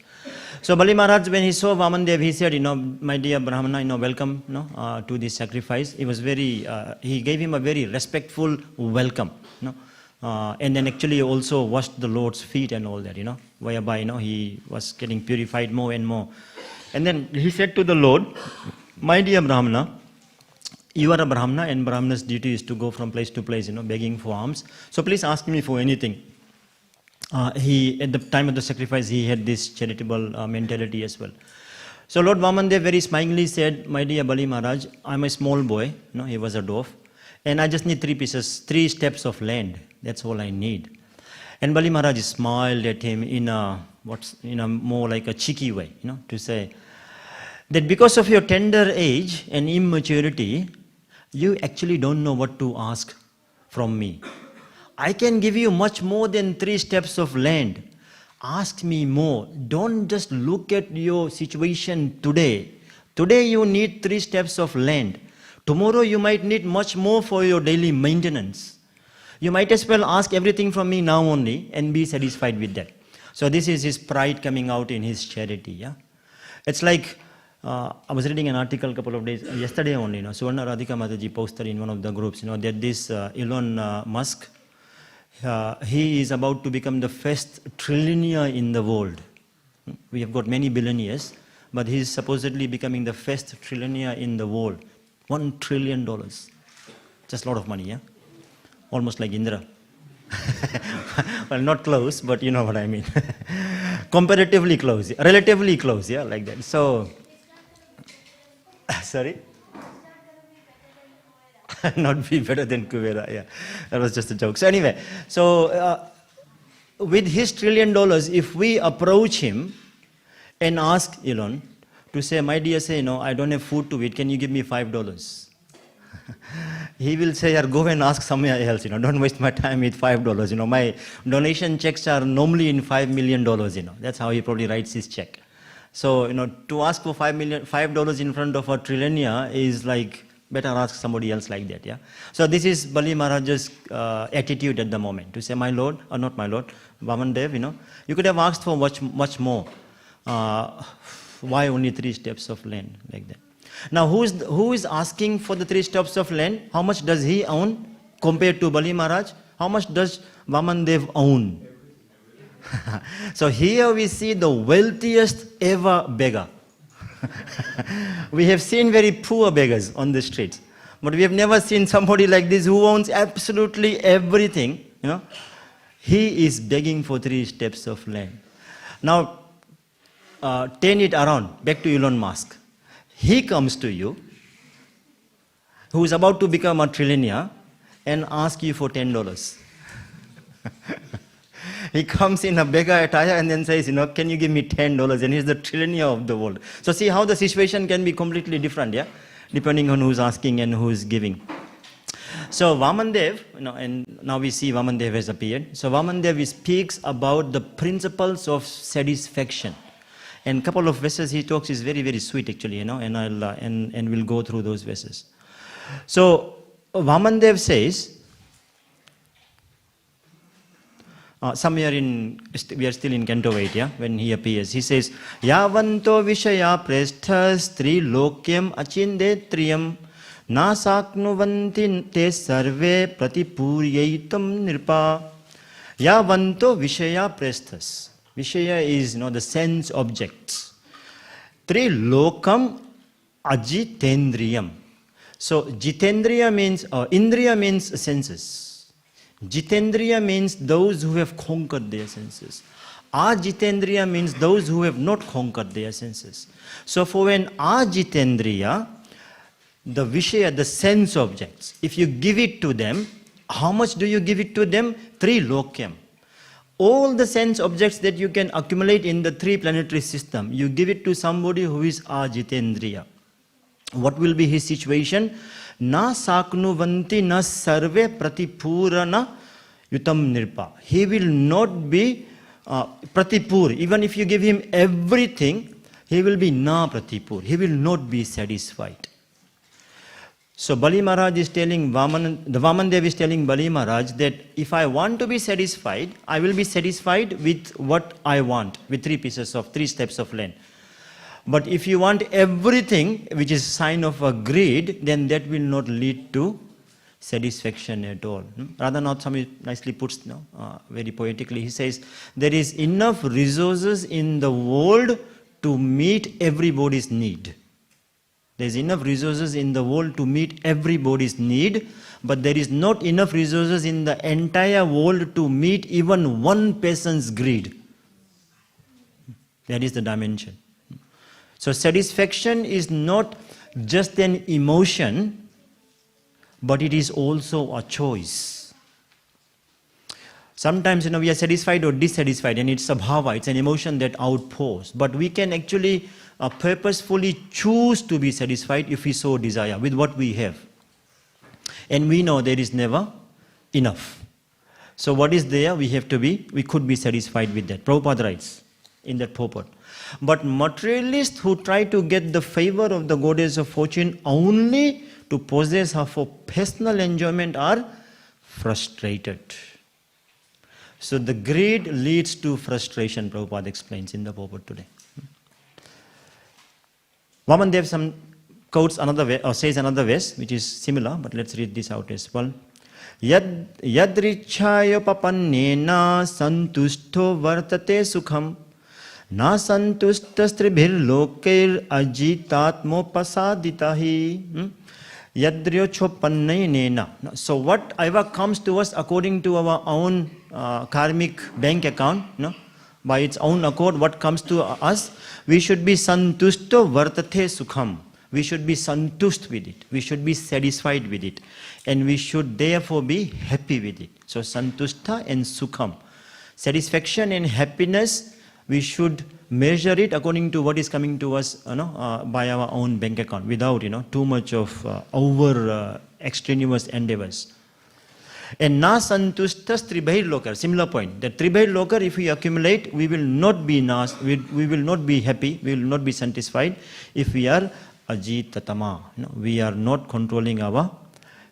So Bali Maharaj, when he saw Vamanadev, he said, my dear Brahmana, welcome to this sacrifice. He was he gave him a very respectful welcome. And then actually also washed the Lord's feet and all that, whereby, he was getting purified more and more. And then he said to the Lord, my dear Brahmana, you are a Brahmana, and Brahmana's duty is to go from place to place, begging for alms. So please ask me for anything. At the time of the sacrifice, he had this charitable mentality as well. So Lord Vamanadev very smilingly said, my dear Bali Maharaj, I'm a small boy, he was a dwarf, and I just need 3 steps of land. That's all I need. And Bali Maharaj smiled at him in a more like a cheeky way, to say that because of your tender age and immaturity, you actually don't know what to ask from me. I can give you much more than 3 steps of land. Ask me more. Don't just look at your situation today. Today you need 3 steps of land. Tomorrow you might need much more for your daily maintenance. You might as well ask everything from me now only and be satisfied with that. So this is his pride coming out in his charity. Yeah, it's like I was reading an article a couple of days yesterday only. Suvarna Radhika Mataji posted in one of the groups. That this Elon Musk, he is about to become the first trillionaire in the world. We have got many billionaires, but he is supposedly becoming the first trillionaire in the world. $1 trillion. Just a lot of money, yeah? Almost like Indra. Well, not close, but you know what I mean. Comparatively close, relatively close, yeah, like that. So, sorry? Not be better than Kuvera, yeah. That was just a joke. So anyway, with his $1 trillion, if we approach him and ask Elon to say, my dear, I don't have food to eat, can you give me $5? He will say, go and ask somewhere else, don't waste my time with $5. My donation checks are normally in $5 million, That's how he probably writes his check. So, to ask for $5 in front of a trillionaire is like, better ask somebody else like that, yeah. So this is Bali Maharaj's attitude at the moment, to say, my Lord, or not my Lord, Vamanadev, you could have asked for much more. Why only 3 steps of land, like that? Now, who is asking for the 3 steps of land? How much does he own compared to Bali Maharaj? How much does Vamanadev own? So here we see the wealthiest ever beggar. We have seen very poor beggars on the streets, but we have never seen somebody like this who owns absolutely everything. He is begging for 3 steps of land. Now, turn it around, back to Elon Musk. He comes to you, who is about to become a trillionaire, and asks you for $10. He comes in a beggar attire and then says, can you give me $10? And he's the trillionaire of the world. So see how the situation can be completely different, yeah? Depending on who's asking and who's giving. So Vamanadev, and now we see Vamanadev has appeared. So Vamanadev speaks about the principles of satisfaction. And a couple of verses he talks is very, very sweet actually, and and we'll go through those verses. So Vamanadev says, somewhere we are still in Canto 8, yeah, when he appears. He says, Yavanto Vishaya Preshthas Trilokyam Achindetriyam Nasaknuvanti Te Sarve Pratipuryayitam Nirpa. Yavanto Vishaya Preshthas. Vishaya is, the sense objects. Trilokam Ajitendriyam. So Jitendriya means, Indriya means senses. Jitendriya means those who have conquered their senses. Ajitendriya means those who have not conquered their senses. So for an Ajitendriya, the Vishaya, the sense objects, if you give it to them, how much do you give it to them? Trilokyam. All the sense objects that you can accumulate in the three planetary system, you give it to somebody who is Ajitendriya. What will be his situation? Na saknuvanti na sarve pratipurana yutam nirpa. He will not be pratipur. Even if you give him everything, he will be na pratipur. He will not be satisfied. So Bali Maharaj is telling the Vamanadev is telling Bali Maharaj that if I want to be satisfied, I will be satisfied with what I want, with three steps of land. But if you want everything, which is a sign of a greed, then that will not lead to satisfaction at all. Radhanath Swami nicely puts, very poetically, he says, there is enough resources in the world to meet everybody's need. There is enough resources in the world to meet everybody's need, but there is not enough resources in the entire world to meet even one person's greed. That is the dimension. So satisfaction is not just an emotion, but it is also a choice. Sometimes, we are satisfied or dissatisfied, and it's a bhava, it's an emotion that outpours. But we can actually purposefully choose to be satisfied if we so desire with what we have. And we know there is never enough. So what is there, we could be satisfied with that. Prabhupada writes in that purport. But materialists who try to get the favor of the goddess of fortune only to possess her for personal enjoyment are frustrated. So the greed leads to frustration, Prabhupada explains in the purport today. Vamanadev quotes another or says another verse which is similar, but let's read this out as well. Yadrichaya papannena santushto vartate sukham na santushtastribhir lokair ajitatmo pasaditahi yadryochopannena. So whatever comes to us according to our own karmic bank account, by its own accord, what comes to us, we should be santushto vartate sukham. We should be santusht with it. We should be satisfied with it. And we should therefore be happy with it. So santushta and sukham. Satisfaction and happiness, we should measure it according to what is coming to us by our own bank account, without too much of over extraneous endeavors. And na santushtas tribhair lokar, similar point, that tribhair lokar, if we accumulate, we will not be we will not be happy, we will not be satisfied if we are ajitatama, we are not controlling our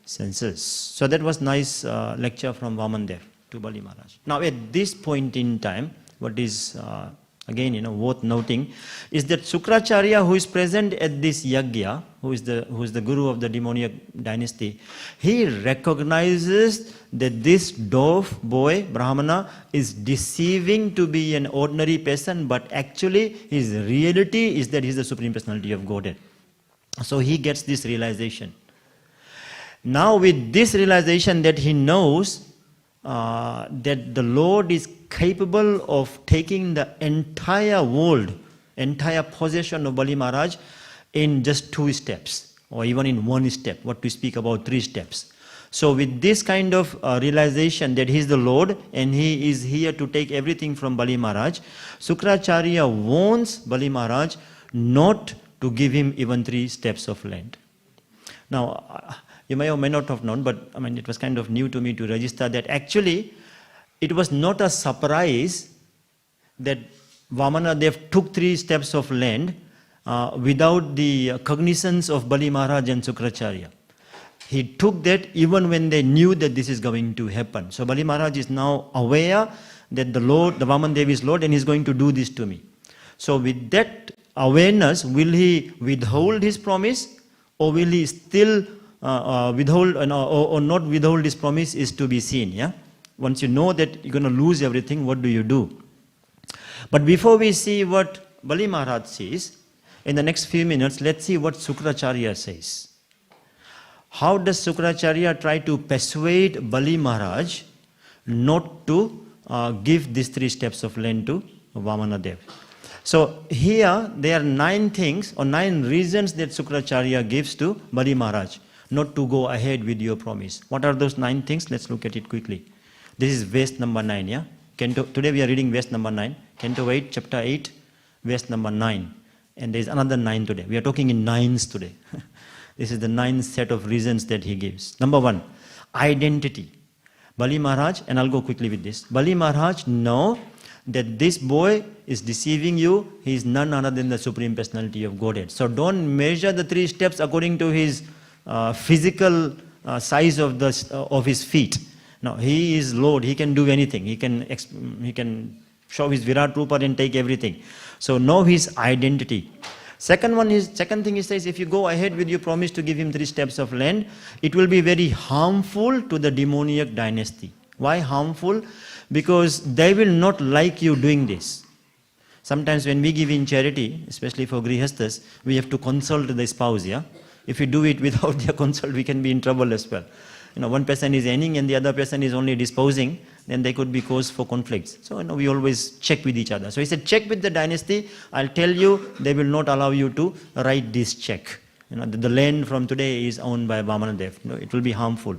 senses. So that was nice lecture from Vamanadev to Bali Maharaj. Now at this point in time, what is again worth noting is that Sukracharya, who is present at this yagya, who is the guru of the demoniac dynasty, he recognizes that this dwarf boy Brahmana is deceiving to be an ordinary person, but actually his reality is that he is the Supreme Personality of Godhead. So he gets this realization. Now with this realization that he knows that the Lord is capable of taking the entire world, entire possession of Bali Maharaj in just 2 steps, or even in 1 step, what to speak about 3 steps. So with this kind of realization that he is the Lord and he is here to take everything from Bali Maharaj, Sukracharya warns Bali Maharaj not to give him even 3 steps of land. Now, you may or may not have known, but I mean, it was kind of new to me to register that actually it was not a surprise that Vamanadev took 3 steps of land without the cognizance of Bali Maharaj and Sukracharya. He took that even when they knew that this is going to happen. So Bali Maharaj is now aware that the Lord, the Vamanadev is Lord and he is going to do this to me. So with that awareness, will he withhold his promise, or will he still withhold or not withhold his promise is to be seen. Yeah. Once you know that you're going to lose everything, what do you do? But before we see what Bali Maharaj says, in the next few minutes, let's see what Sukracharya says. How does Sukracharya try to persuade Bali Maharaj not to give these 3 steps of land to Vamanadev? So here there are 9 things or 9 reasons that Sukracharya gives to Bali Maharaj not to go ahead with your promise. What are those 9 things? Let's look at it quickly. This is verse number 9. Yeah. Today we are reading verse number 9. Canto 8, chapter 8, verse number 9. And there is another 9 today. We are talking in 9s today. This is the 9th set of reasons that he gives. Number 1, identity. Bali Maharaj, and I'll go quickly with this. Bali Maharaj know that this boy is deceiving you. He is none other than the Supreme Personality of Godhead. So don't measure the 3 steps according to his physical size of his feet. No, he is Lord. He can do anything. He can show his Virat Rupa and take everything. So know his identity. Second thing he says, if you go ahead with your promise to give him 3 steps of land, it will be very harmful to the demoniac dynasty. Why harmful? Because they will not like you doing this. Sometimes when we give in charity, especially for grihasthas, we have to consult the spouse. Yeah? If we do it without their consult, we can be in trouble as well. You know, one person is earning and the other person is only disposing, then there could be cause for conflicts. So we always check with each other. So he said, check with the dynasty. I'll tell you, they will not allow you to write this check. The land from today is owned by Vamanadev. It will be harmful.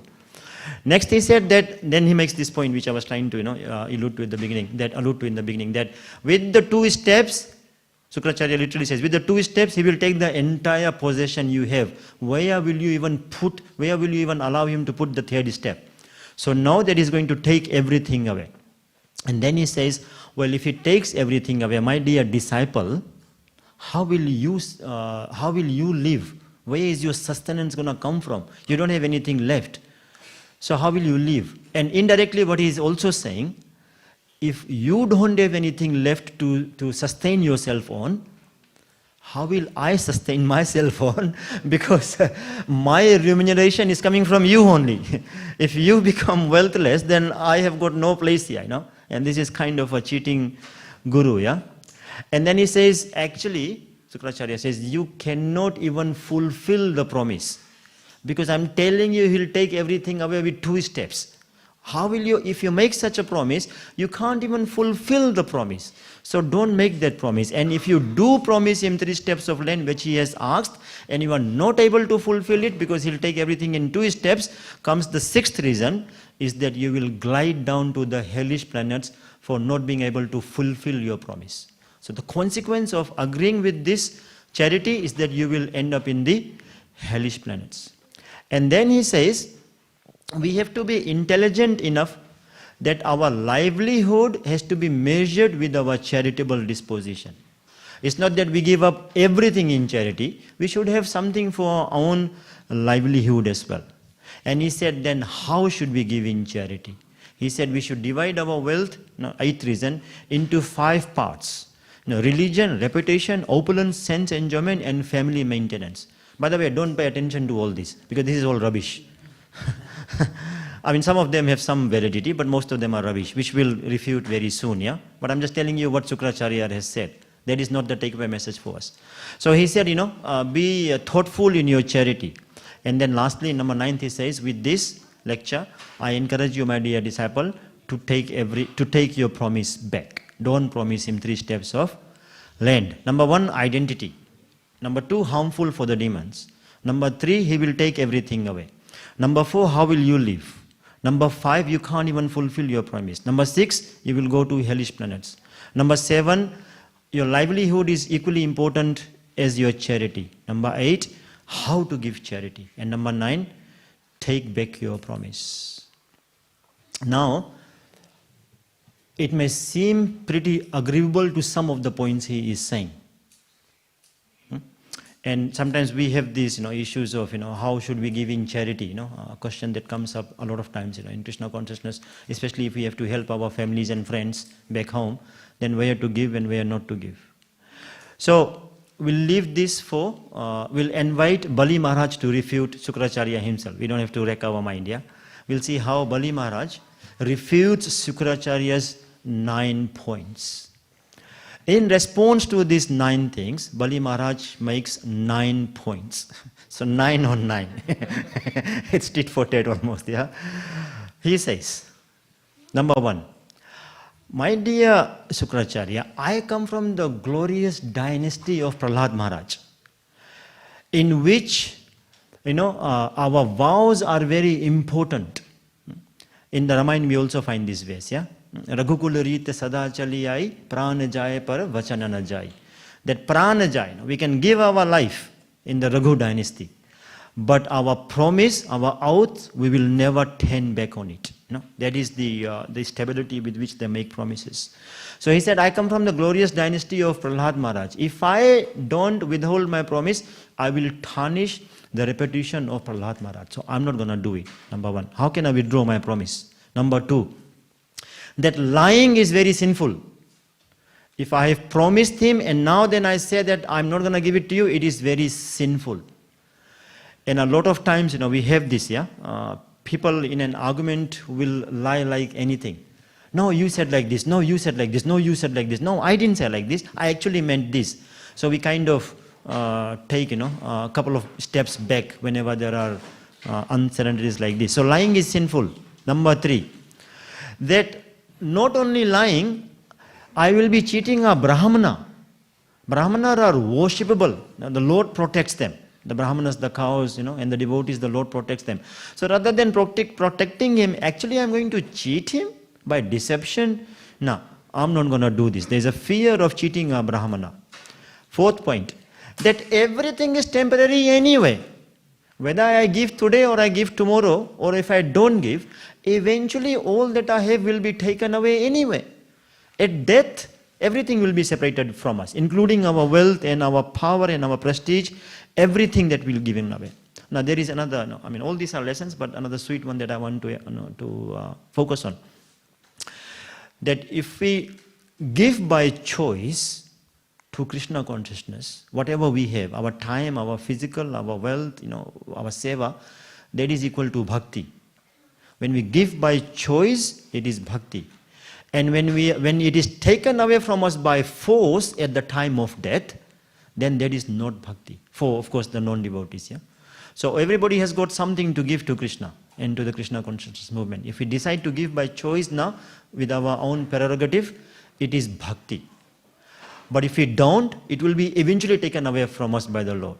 Next he said that, then he makes this point which I was trying to allude to in the beginning, that with the 2 steps, Sukracharya literally says, with the 2 steps, he will take the entire possession you have. Where will you even allow him to put the 3rd step? So now that he's going to take everything away. And then he says, well, if he takes everything away, my dear disciple, how will you live? Where is your sustenance going to come from? You don't have anything left. So how will you live? And indirectly what he is also saying, if you don't have anything left to sustain yourself on, how will I sustain myself on? Because my remuneration is coming from you only. If you become wealthless, then I have got no place here, And this is kind of a cheating guru, yeah? And then he says, actually, Sukracharya says, you cannot even fulfill the promise. Because I'm telling you, he'll take everything away with 2 steps. How will you, if you make such a promise, you can't even fulfill the promise. So don't make that promise. And if you do promise him 3 steps of land, which he has asked, and you are not able to fulfill it because he'll take everything in 2 steps, comes the 6th reason, is that you will glide down to the hellish planets for not being able to fulfill your promise. So the consequence of agreeing with this charity is that you will end up in the hellish planets. And then he says, we have to be intelligent enough that our livelihood has to be measured with our charitable disposition. It's not that we give up everything in charity. We should have something for our own livelihood as well. And he said, then how should we give in charity? He said we should divide our wealth, 8th reason, into 5 parts. Religion, reputation, opulence, sense enjoyment, and family maintenance. By the way, don't pay attention to all this, because this is all rubbish. I mean, some of them have some validity, but most of them are rubbish, which we'll refute very soon, yeah? But I'm just telling you what Sukracharya has said. That is not the takeaway message for us. So he said, be thoughtful in your charity. And then lastly, number 9, he says, with this, lecture, I encourage you, my dear disciple, to take your promise back. Don't promise him 3 steps of land. Number 1, identity. Number 2, harmful for the demons. Number 3, he will take everything away. Number 4, how will you live? Number 5, you can't even fulfill your promise. Number 6, you will go to hellish planets. Number 7, your livelihood is equally important as your charity. Number 8, how to give charity. And number 9, take back your promise. Now, it may seem pretty agreeable to some of the points he is saying. And sometimes we have these, issues of, how should we give in charity, a question that comes up a lot of times, in Krishna consciousness, especially if we have to help our families and friends back home, then where to give and where not to give. So, we'll leave this we'll invite Bali Maharaj to refute Sukracharya himself. We don't have to wreck our mind, yeah? We'll see how Bali Maharaj refutes Sukracharya's 9 points. In response to these 9 things, Bali Maharaj makes 9 points. So 9 on 9. It's tit for tat almost, yeah? He says, number 1, my dear Sukracharya, I come from the glorious dynasty of Prahlad Maharaj, in which, our vows are very important. In the Ramayana, we also find this verse, yeah? Raghukul Rita Sada Chaliyai, Prana Jai Par Vachanana Jai. That Prana Jai, we can give our life in the Raghu dynasty, but our promise, our oath, we will never turn back on it. That is the stability with which they make promises. So he said, I come from the glorious dynasty of Prahlad Maharaj. If I don't withhold my promise, I will tarnish the reputation of Prahlad Maharaj. So I'm not going to do it, number 1. How can I withdraw my promise? Number 2, that lying is very sinful. If I have promised him and now then I say that I'm not going to give it to you, it is very sinful. And a lot of times, we have this, yeah? People in an argument will lie like anything. No, you said like this. No, you said like this. No, you said like this. No, I didn't say like this. I actually meant this. So we kind of take, a couple of steps back whenever there are uncertainties like this. So lying is sinful. Number 3, that not only lying, I will be cheating a Brahmana. Brahmanas are worshipable. Now, the Lord protects them. The Brahmanas, the cows, and the devotees, the Lord protects them. So rather than protecting him, actually I'm going to cheat him by deception. No, I'm not going to do this. There's a fear of cheating a Brahmana. 4th point, that everything is temporary anyway. Whether I give today or I give tomorrow, or if I don't give, eventually all that I have will be taken away anyway. At death, everything will be separated from us, including our wealth and our power and our prestige, everything that will be given away. Now there is another, all these are lessons, but another sweet one that I want to focus on. That if we give by choice to Krishna consciousness, whatever we have, our time, our physical, our wealth, our seva, that is equal to bhakti. When we give by choice, it is bhakti. And when it is taken away from us by force at the time of death, then that is not bhakti. For, of course, the non-devotees, yeah? So everybody has got something to give to Krishna and to the Krishna consciousness movement. If we decide to give by choice now, with our own prerogative, it is bhakti. But if we don't, it will be eventually taken away from us by the Lord.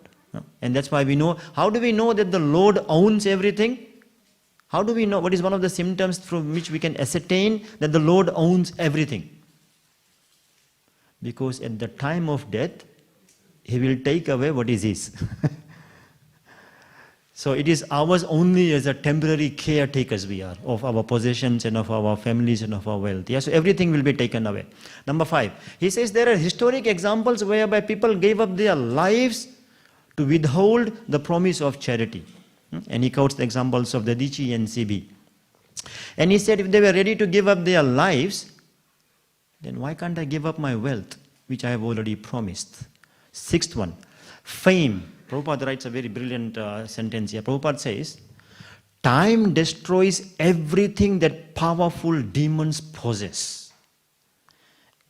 And that's why we know, how do we know that the Lord owns everything? How do we know? What is one of the symptoms from which we can ascertain that the Lord owns everything? Because at the time of death, He will take away what is His. So it is ours only as a temporary caretakers we are of our possessions and of our families and of our wealth. Yeah? So everything will be taken away. Number 5, he says there are historic examples whereby people gave up their lives to withhold the promise of charity. And he quotes the examples of the Aditi and CB. And he said if they were ready to give up their lives, then why can't I give up my wealth, which I have already promised? 6th one, fame. Prabhupada writes a very brilliant sentence here. Prabhupada says, time destroys everything that powerful demons possess,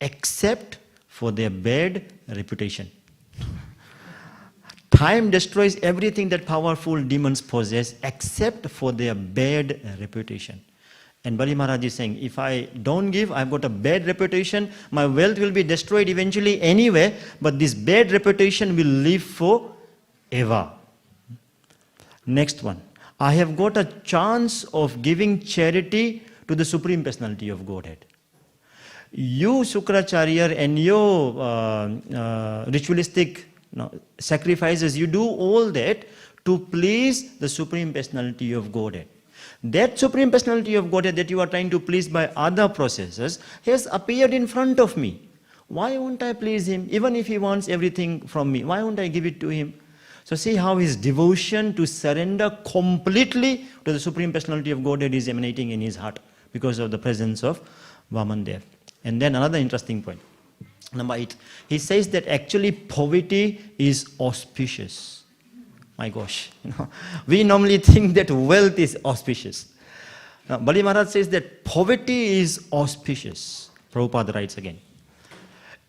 except for their bad reputation. Time destroys everything that powerful demons possess except for their bad reputation. And Bali Maharaj is saying, if I don't give, I've got a bad reputation, my wealth will be destroyed eventually anyway, but this bad reputation will live forever. Next one. I have got a chance of giving charity to the Supreme Personality of Godhead. You, Sukracharya, and your ritualistic sacrifices, you do all that to please the Supreme Personality of Godhead. That Supreme Personality of Godhead that you are trying to please by other processes has appeared in front of me. Why won't I please him? Even if he wants everything from me, why won't I give it to him? So see how his devotion to surrender completely to the Supreme Personality of Godhead is emanating in his heart because of the presence of Vamanadev. And then another interesting point. Number 8. He says that actually poverty is auspicious. My gosh. We normally think that wealth is auspicious. Now, Bali Maharaj says that poverty is auspicious. Prabhupada writes again.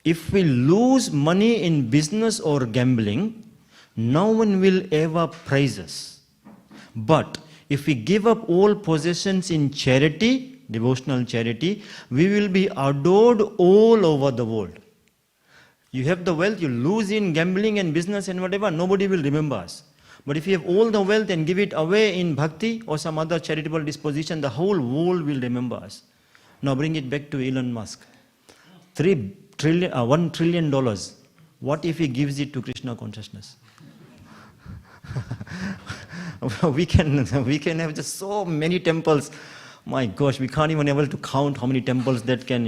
If we lose money in business or gambling, no one will ever praise us. But if we give up all possessions in charity, devotional charity, we will be adored all over the world. You have the wealth, you lose in gambling and business and whatever, nobody will remember us. But if you have all the wealth and give it away in bhakti or some other charitable disposition, the whole world will remember us. Now bring it back to Elon Musk. $1 trillion. What if he gives it to Krishna consciousness? we can have just so many temples. My gosh, we can't even able to count how many temples that can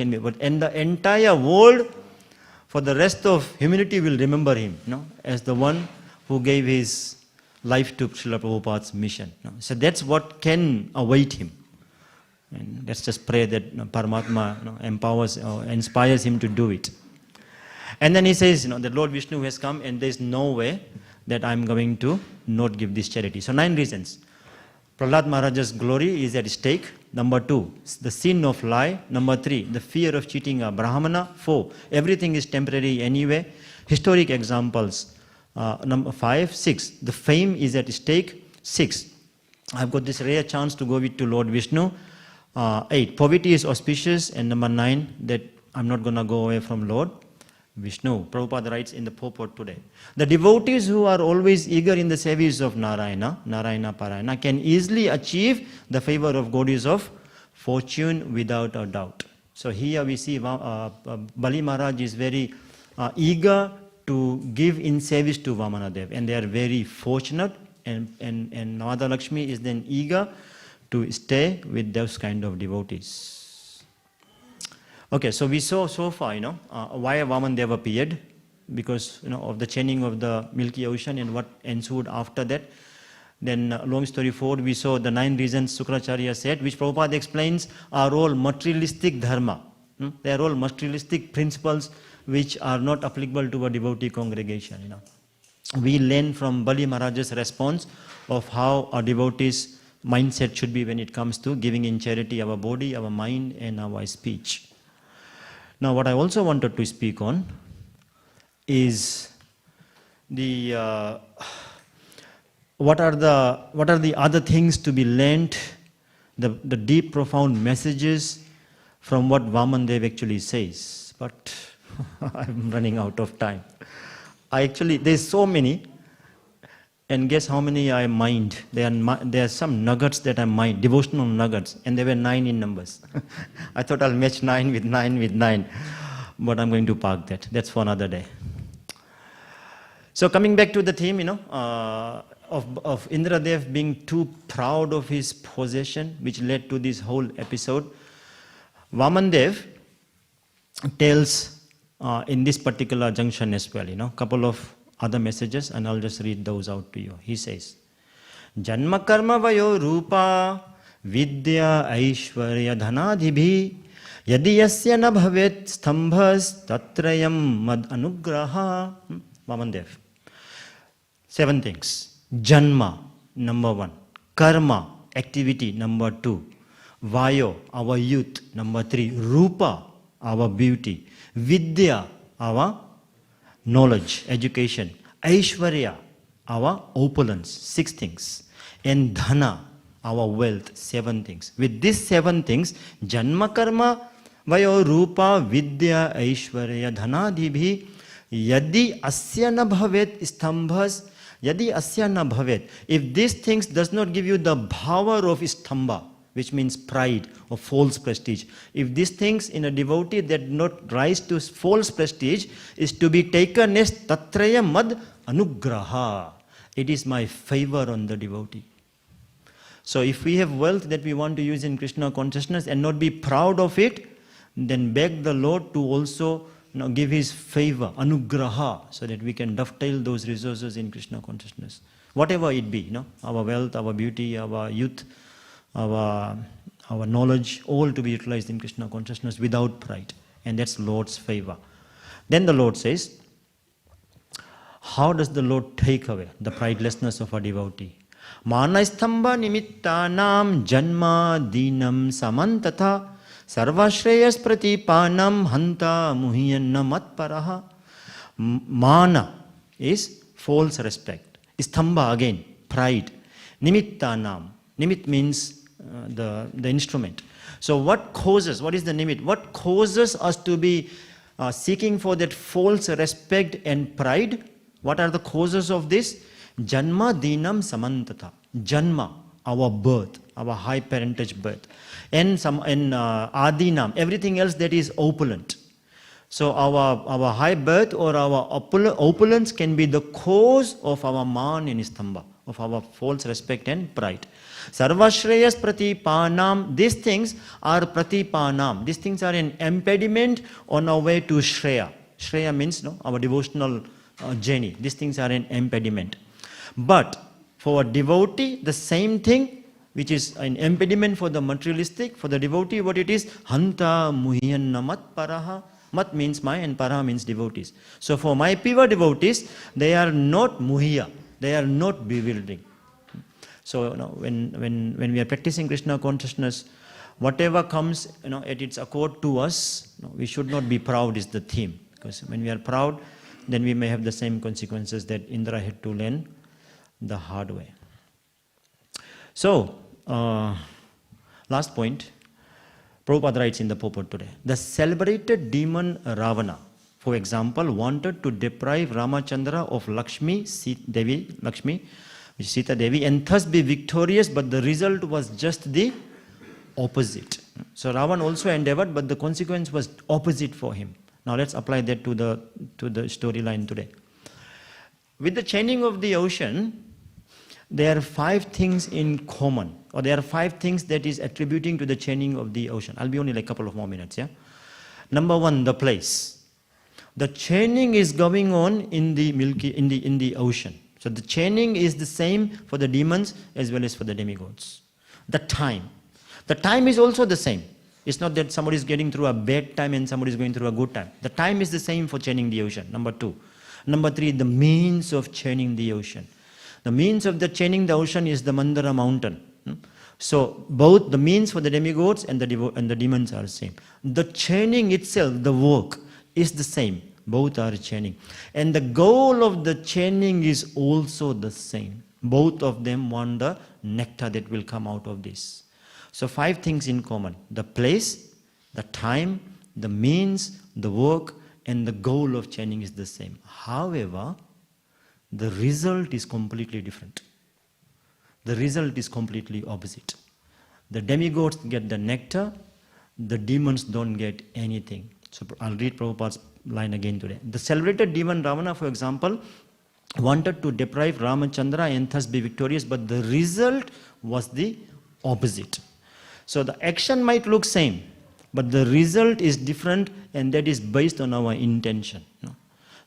be. But in the entire world, for the rest of humanity will remember him, as the one who gave his life to Srila Prabhupada's mission. So that's what can await him. And let's just pray that Paramatma empowers or inspires him to do it. And then he says, the Lord Vishnu has come and there's no way that I'm going to not give this charity. So 9 reasons. Prahlad Maharaj's glory is at stake. Number 2, the sin of lie. Number 3, the fear of cheating a Brahmana. 4, everything is temporary anyway. Historic examples. Number 5, 6, the fame is at stake. 6, I've got this rare chance to go with to Lord Vishnu. 8, poverty is auspicious. And number 9, that I'm not going to go away from Lord Vishnu. Prabhupada writes in the purport today. The devotees who are always eager in the service of Narayana Parayana, can easily achieve the favor of goddess of fortune without a doubt. So here we see Bali Maharaj is very eager to give in service to Vamanadev, and they are very fortunate, and Mother Lakshmi is then eager to stay with those kind of devotees. Okay, so we saw so far, why Vamanadev appeared, because of the churning of the Milky Ocean and what ensued after that. Then, long story forward, we saw the 9 reasons Sukracharya said, which Prabhupada explains are all materialistic dharma. They are all materialistic principles which are not applicable to a devotee congregation. We learn from Bali Maharaj's response of how a devotee's mindset should be when it comes to giving in charity our body, our mind, and our speech. Now, what I also wanted to speak on is the what are the other things to be learned, the deep, profound messages from what Vamanadev actually says. But I'm running out of time. There's so many, and guess how many I mined? There are some nuggets that I mined, devotional nuggets, and there were 9 in numbers. I thought I'll match 9 with 9 with 9, but I'm going to park that. That's for another day. So coming back to the theme, of Indra Dev being too proud of his possession, which led to this whole episode. Vamanadev tells in this particular junction as well, couple of other messages, and I'll just read those out to you. He says, Janma karma vayo rupa vidya aishwarya dhanadhibhi yadi yasya na bhavet stambhas tatrayam mad anugraha. Vamanadev. 7 things. Janma, number 1. Karma, activity, number 2. Vayo, our youth, number 3. Rupa, our beauty. Vidya, our knowledge, education. Aishwarya, our opulence, 6 things. And Dhana, our wealth, 7 things. With these 7 things, Janma Karma, Vayo Rupa, Vidya, Aishwarya, Dhanadibhi, Yadi Asya na bhavet stambhas, Yadi Asya na bhavet. If these things does not give you the power of stamba, which means pride or false prestige. If these things in a devotee that not rise to false prestige is to be taken as tatraya mad anugraha. It is my favor on the devotee. So if we have wealth that we want to use in Krishna consciousness and not be proud of it, then beg the Lord to also give His favor, anugraha, so that we can dovetail those resources in Krishna consciousness. Whatever it be, our wealth, our beauty, our youth, our knowledge, all to be utilized in Krishna consciousness without pride. And that's Lord's favor. Then the Lord says, how does the Lord take away the pridelessness of a devotee? Manastamba nimittanam janma dinam samantata sarvashreyas pratipanam hanta muhiyanna matparaha. Mana is false respect. Stamba again, pride. Nimittanam. Nimit means the instrument. So what is the nimit? What causes us to be seeking for that false respect and pride? What are the causes of this? Janma dinam samantata. Janma, our birth, our high parentage birth. And adinam, everything else that is opulent. So our high birth or our opulence can be the cause of our man and stamba, of our false respect and pride. Sarvashreyas pratipanam, these things are pratipanam. These things are an impediment on our way to Shreya. Shreya means our devotional journey. These things are an impediment. But for a devotee, the same thing, which is an impediment for the materialistic, for the devotee, what it is? Hanta muhiyanna mat paraha. Mat means my and paraha means devotees. So for my pure devotees, they are not muhiya. They are not bewildering. So when we are practicing Krishna consciousness, whatever comes at its accord to us, we should not be proud is the theme. Because when we are proud, then we may have the same consequences that Indra had to learn the hard way. So, last point, Prabhupada writes in the purport today. The celebrated demon Ravana, for example, wanted to deprive Ramachandra of Lakshmi, Sita Devi, and thus be victorious, but the result was just the opposite. So Ravan also endeavored, but the consequence was opposite for him. Now let's apply that to the storyline today. With the chaining of the ocean, there are 5 things in common, or there are 5 things that is attributing to the chaining of the ocean. I'll be only like a couple of more minutes, yeah? Number 1, the place. The chaining is going on in the ocean. So the chaining is the same for the demons as well as for the demigods. The time is also the same. It's not that somebody is getting through a bad time and somebody is going through a good time. The time is the same for chaining the ocean. Number 2. Number 3, the means of chaining the ocean. The means of the chaining the ocean is the Mandara mountain. So both the means for the demigods and the demons are the same. The chaining itself, the work, is the same. Both are chaining. And the goal of the chaining is also the same. Both of them want the nectar that will come out of this. So 5 things in common. The place, the time, the means, the work, and the goal of chaining is the same. However, the result is completely different. The result is completely opposite. The demigods get the nectar, the demons don't get anything. So I'll read Prabhupada's line again today. The celebrated demon Ravana, for example, wanted to deprive Ramachandra and thus be victorious, but the result was the opposite. So the action might look same, but the result is different, and that is based on our intention.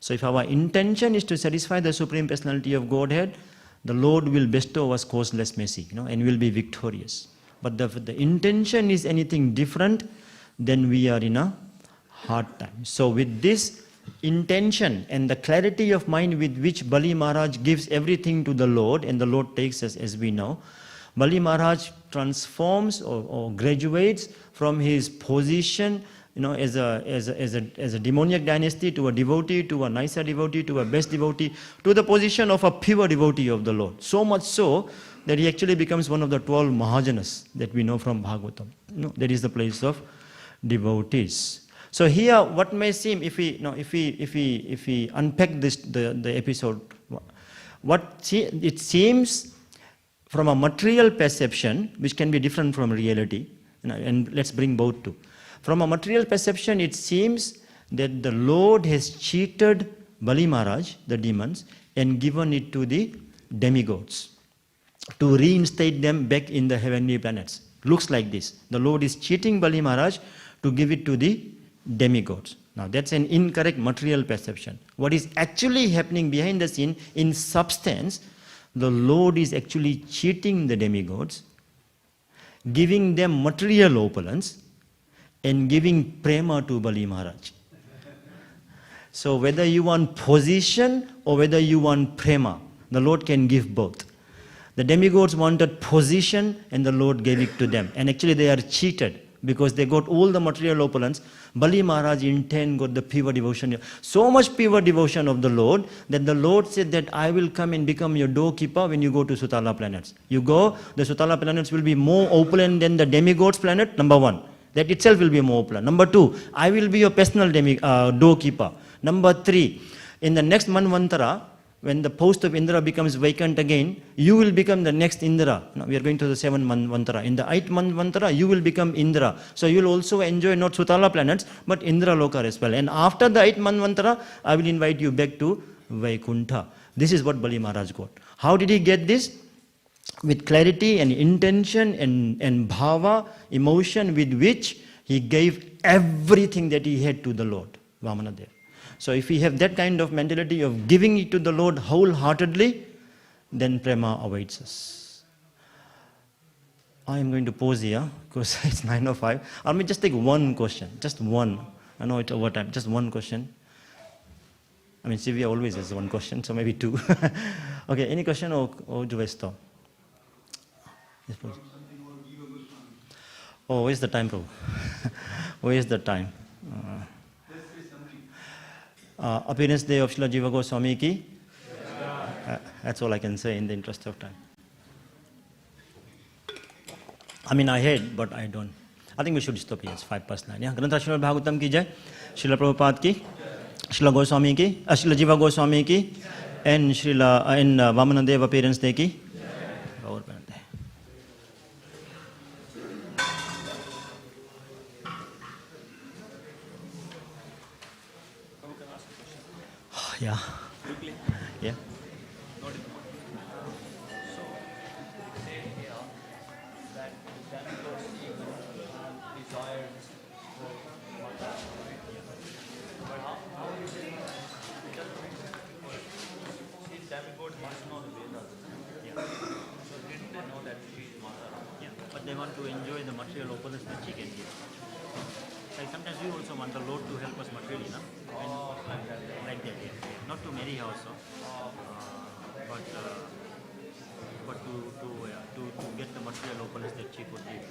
So if our intention is to satisfy the Supreme Personality of Godhead, the Lord will bestow us causeless mercy, and will be victorious. But if the intention is anything different, then we are in a hard time. So with this intention and the clarity of mind with which Bali Maharaj gives everything to the Lord, and the Lord takes us as we know, Bali Maharaj transforms or graduates from his position as a demoniac dynasty, to a devotee, to a nicer devotee, to a best devotee, to the position of a pure devotee of the Lord. So much so that he actually becomes one of the 12 Mahajanas that we know from Bhagavatam. That is the place of devotees. So here, what may seem, if we unpack this the episode, it seems from a material perception, which can be different from reality, and let's bring both too. From a material perception, it seems that the Lord has cheated Bali Maharaj, the demons, and given it to the demigods to reinstate them back in the heavenly planets. Looks like this. The Lord is cheating Bali Maharaj to give it to the demigods. Now that's an incorrect material perception. What is actually happening behind the scene, in substance, the Lord is actually cheating the demigods, giving them material opulence, and giving prema to Bali Maharaj. So whether you want position or whether you want prema, the Lord can give both. The demigods wanted position and the Lord gave it to them. And actually they are cheated because they got all the material opulence. Bali Maharaj in turn got the pure devotion. So much pure devotion of the Lord that the Lord said that I will come and become your doorkeeper when you go to Sutala planets. You go, the Sutala planets will be more opulent than the demigods planet, number one. That itself will be more opulent. Number two, I will be your personal doorkeeper. Number three, in the next Manvantara, when the post of Indra becomes vacant again, you will become the next Indra. Now we are going to the 7th Manvantara. In the 8th Manvantara, you will become Indra. So you will also enjoy not Sutala planets, but Indra Loka as well. And after the 8th Manvantara, I will invite you back to Vaikuntha. This is what Bali Maharaj got. How did he get this? With clarity and intention and bhava, emotion, with which he gave everything that he had to the Lord, Vamanadev. So if we have that kind of mentality of giving it to the Lord wholeheartedly, then prema awaits us. I am going to pause here because it's 9:05. Let me just take one question, just one. I know it's over time, just one question. I mean, Sivya always has one question, so maybe two. Okay, any question or do I stop? Yes, please. Oh, where's the time, Prabhu? Where's the time? Appearance day of Srila Jiva Goswami ki? That's all I can say in the interest of time. I mean, I had, but I don't. I think we should stop here. It's 9:05. Yeah, Śrīmad Bhāgavatam ki jai, Srila Prabhupada ki, Srila Goswami ki, Srila Jiva Goswami ki, and Vamanadev appearance day ki. Yeah. Yeah. But they want to enjoy the material opulence that she can give. Like sometimes we also want the Lord to help us materially, no? Like that, yeah. Not to marry her also, but to get the material opulence that she could give.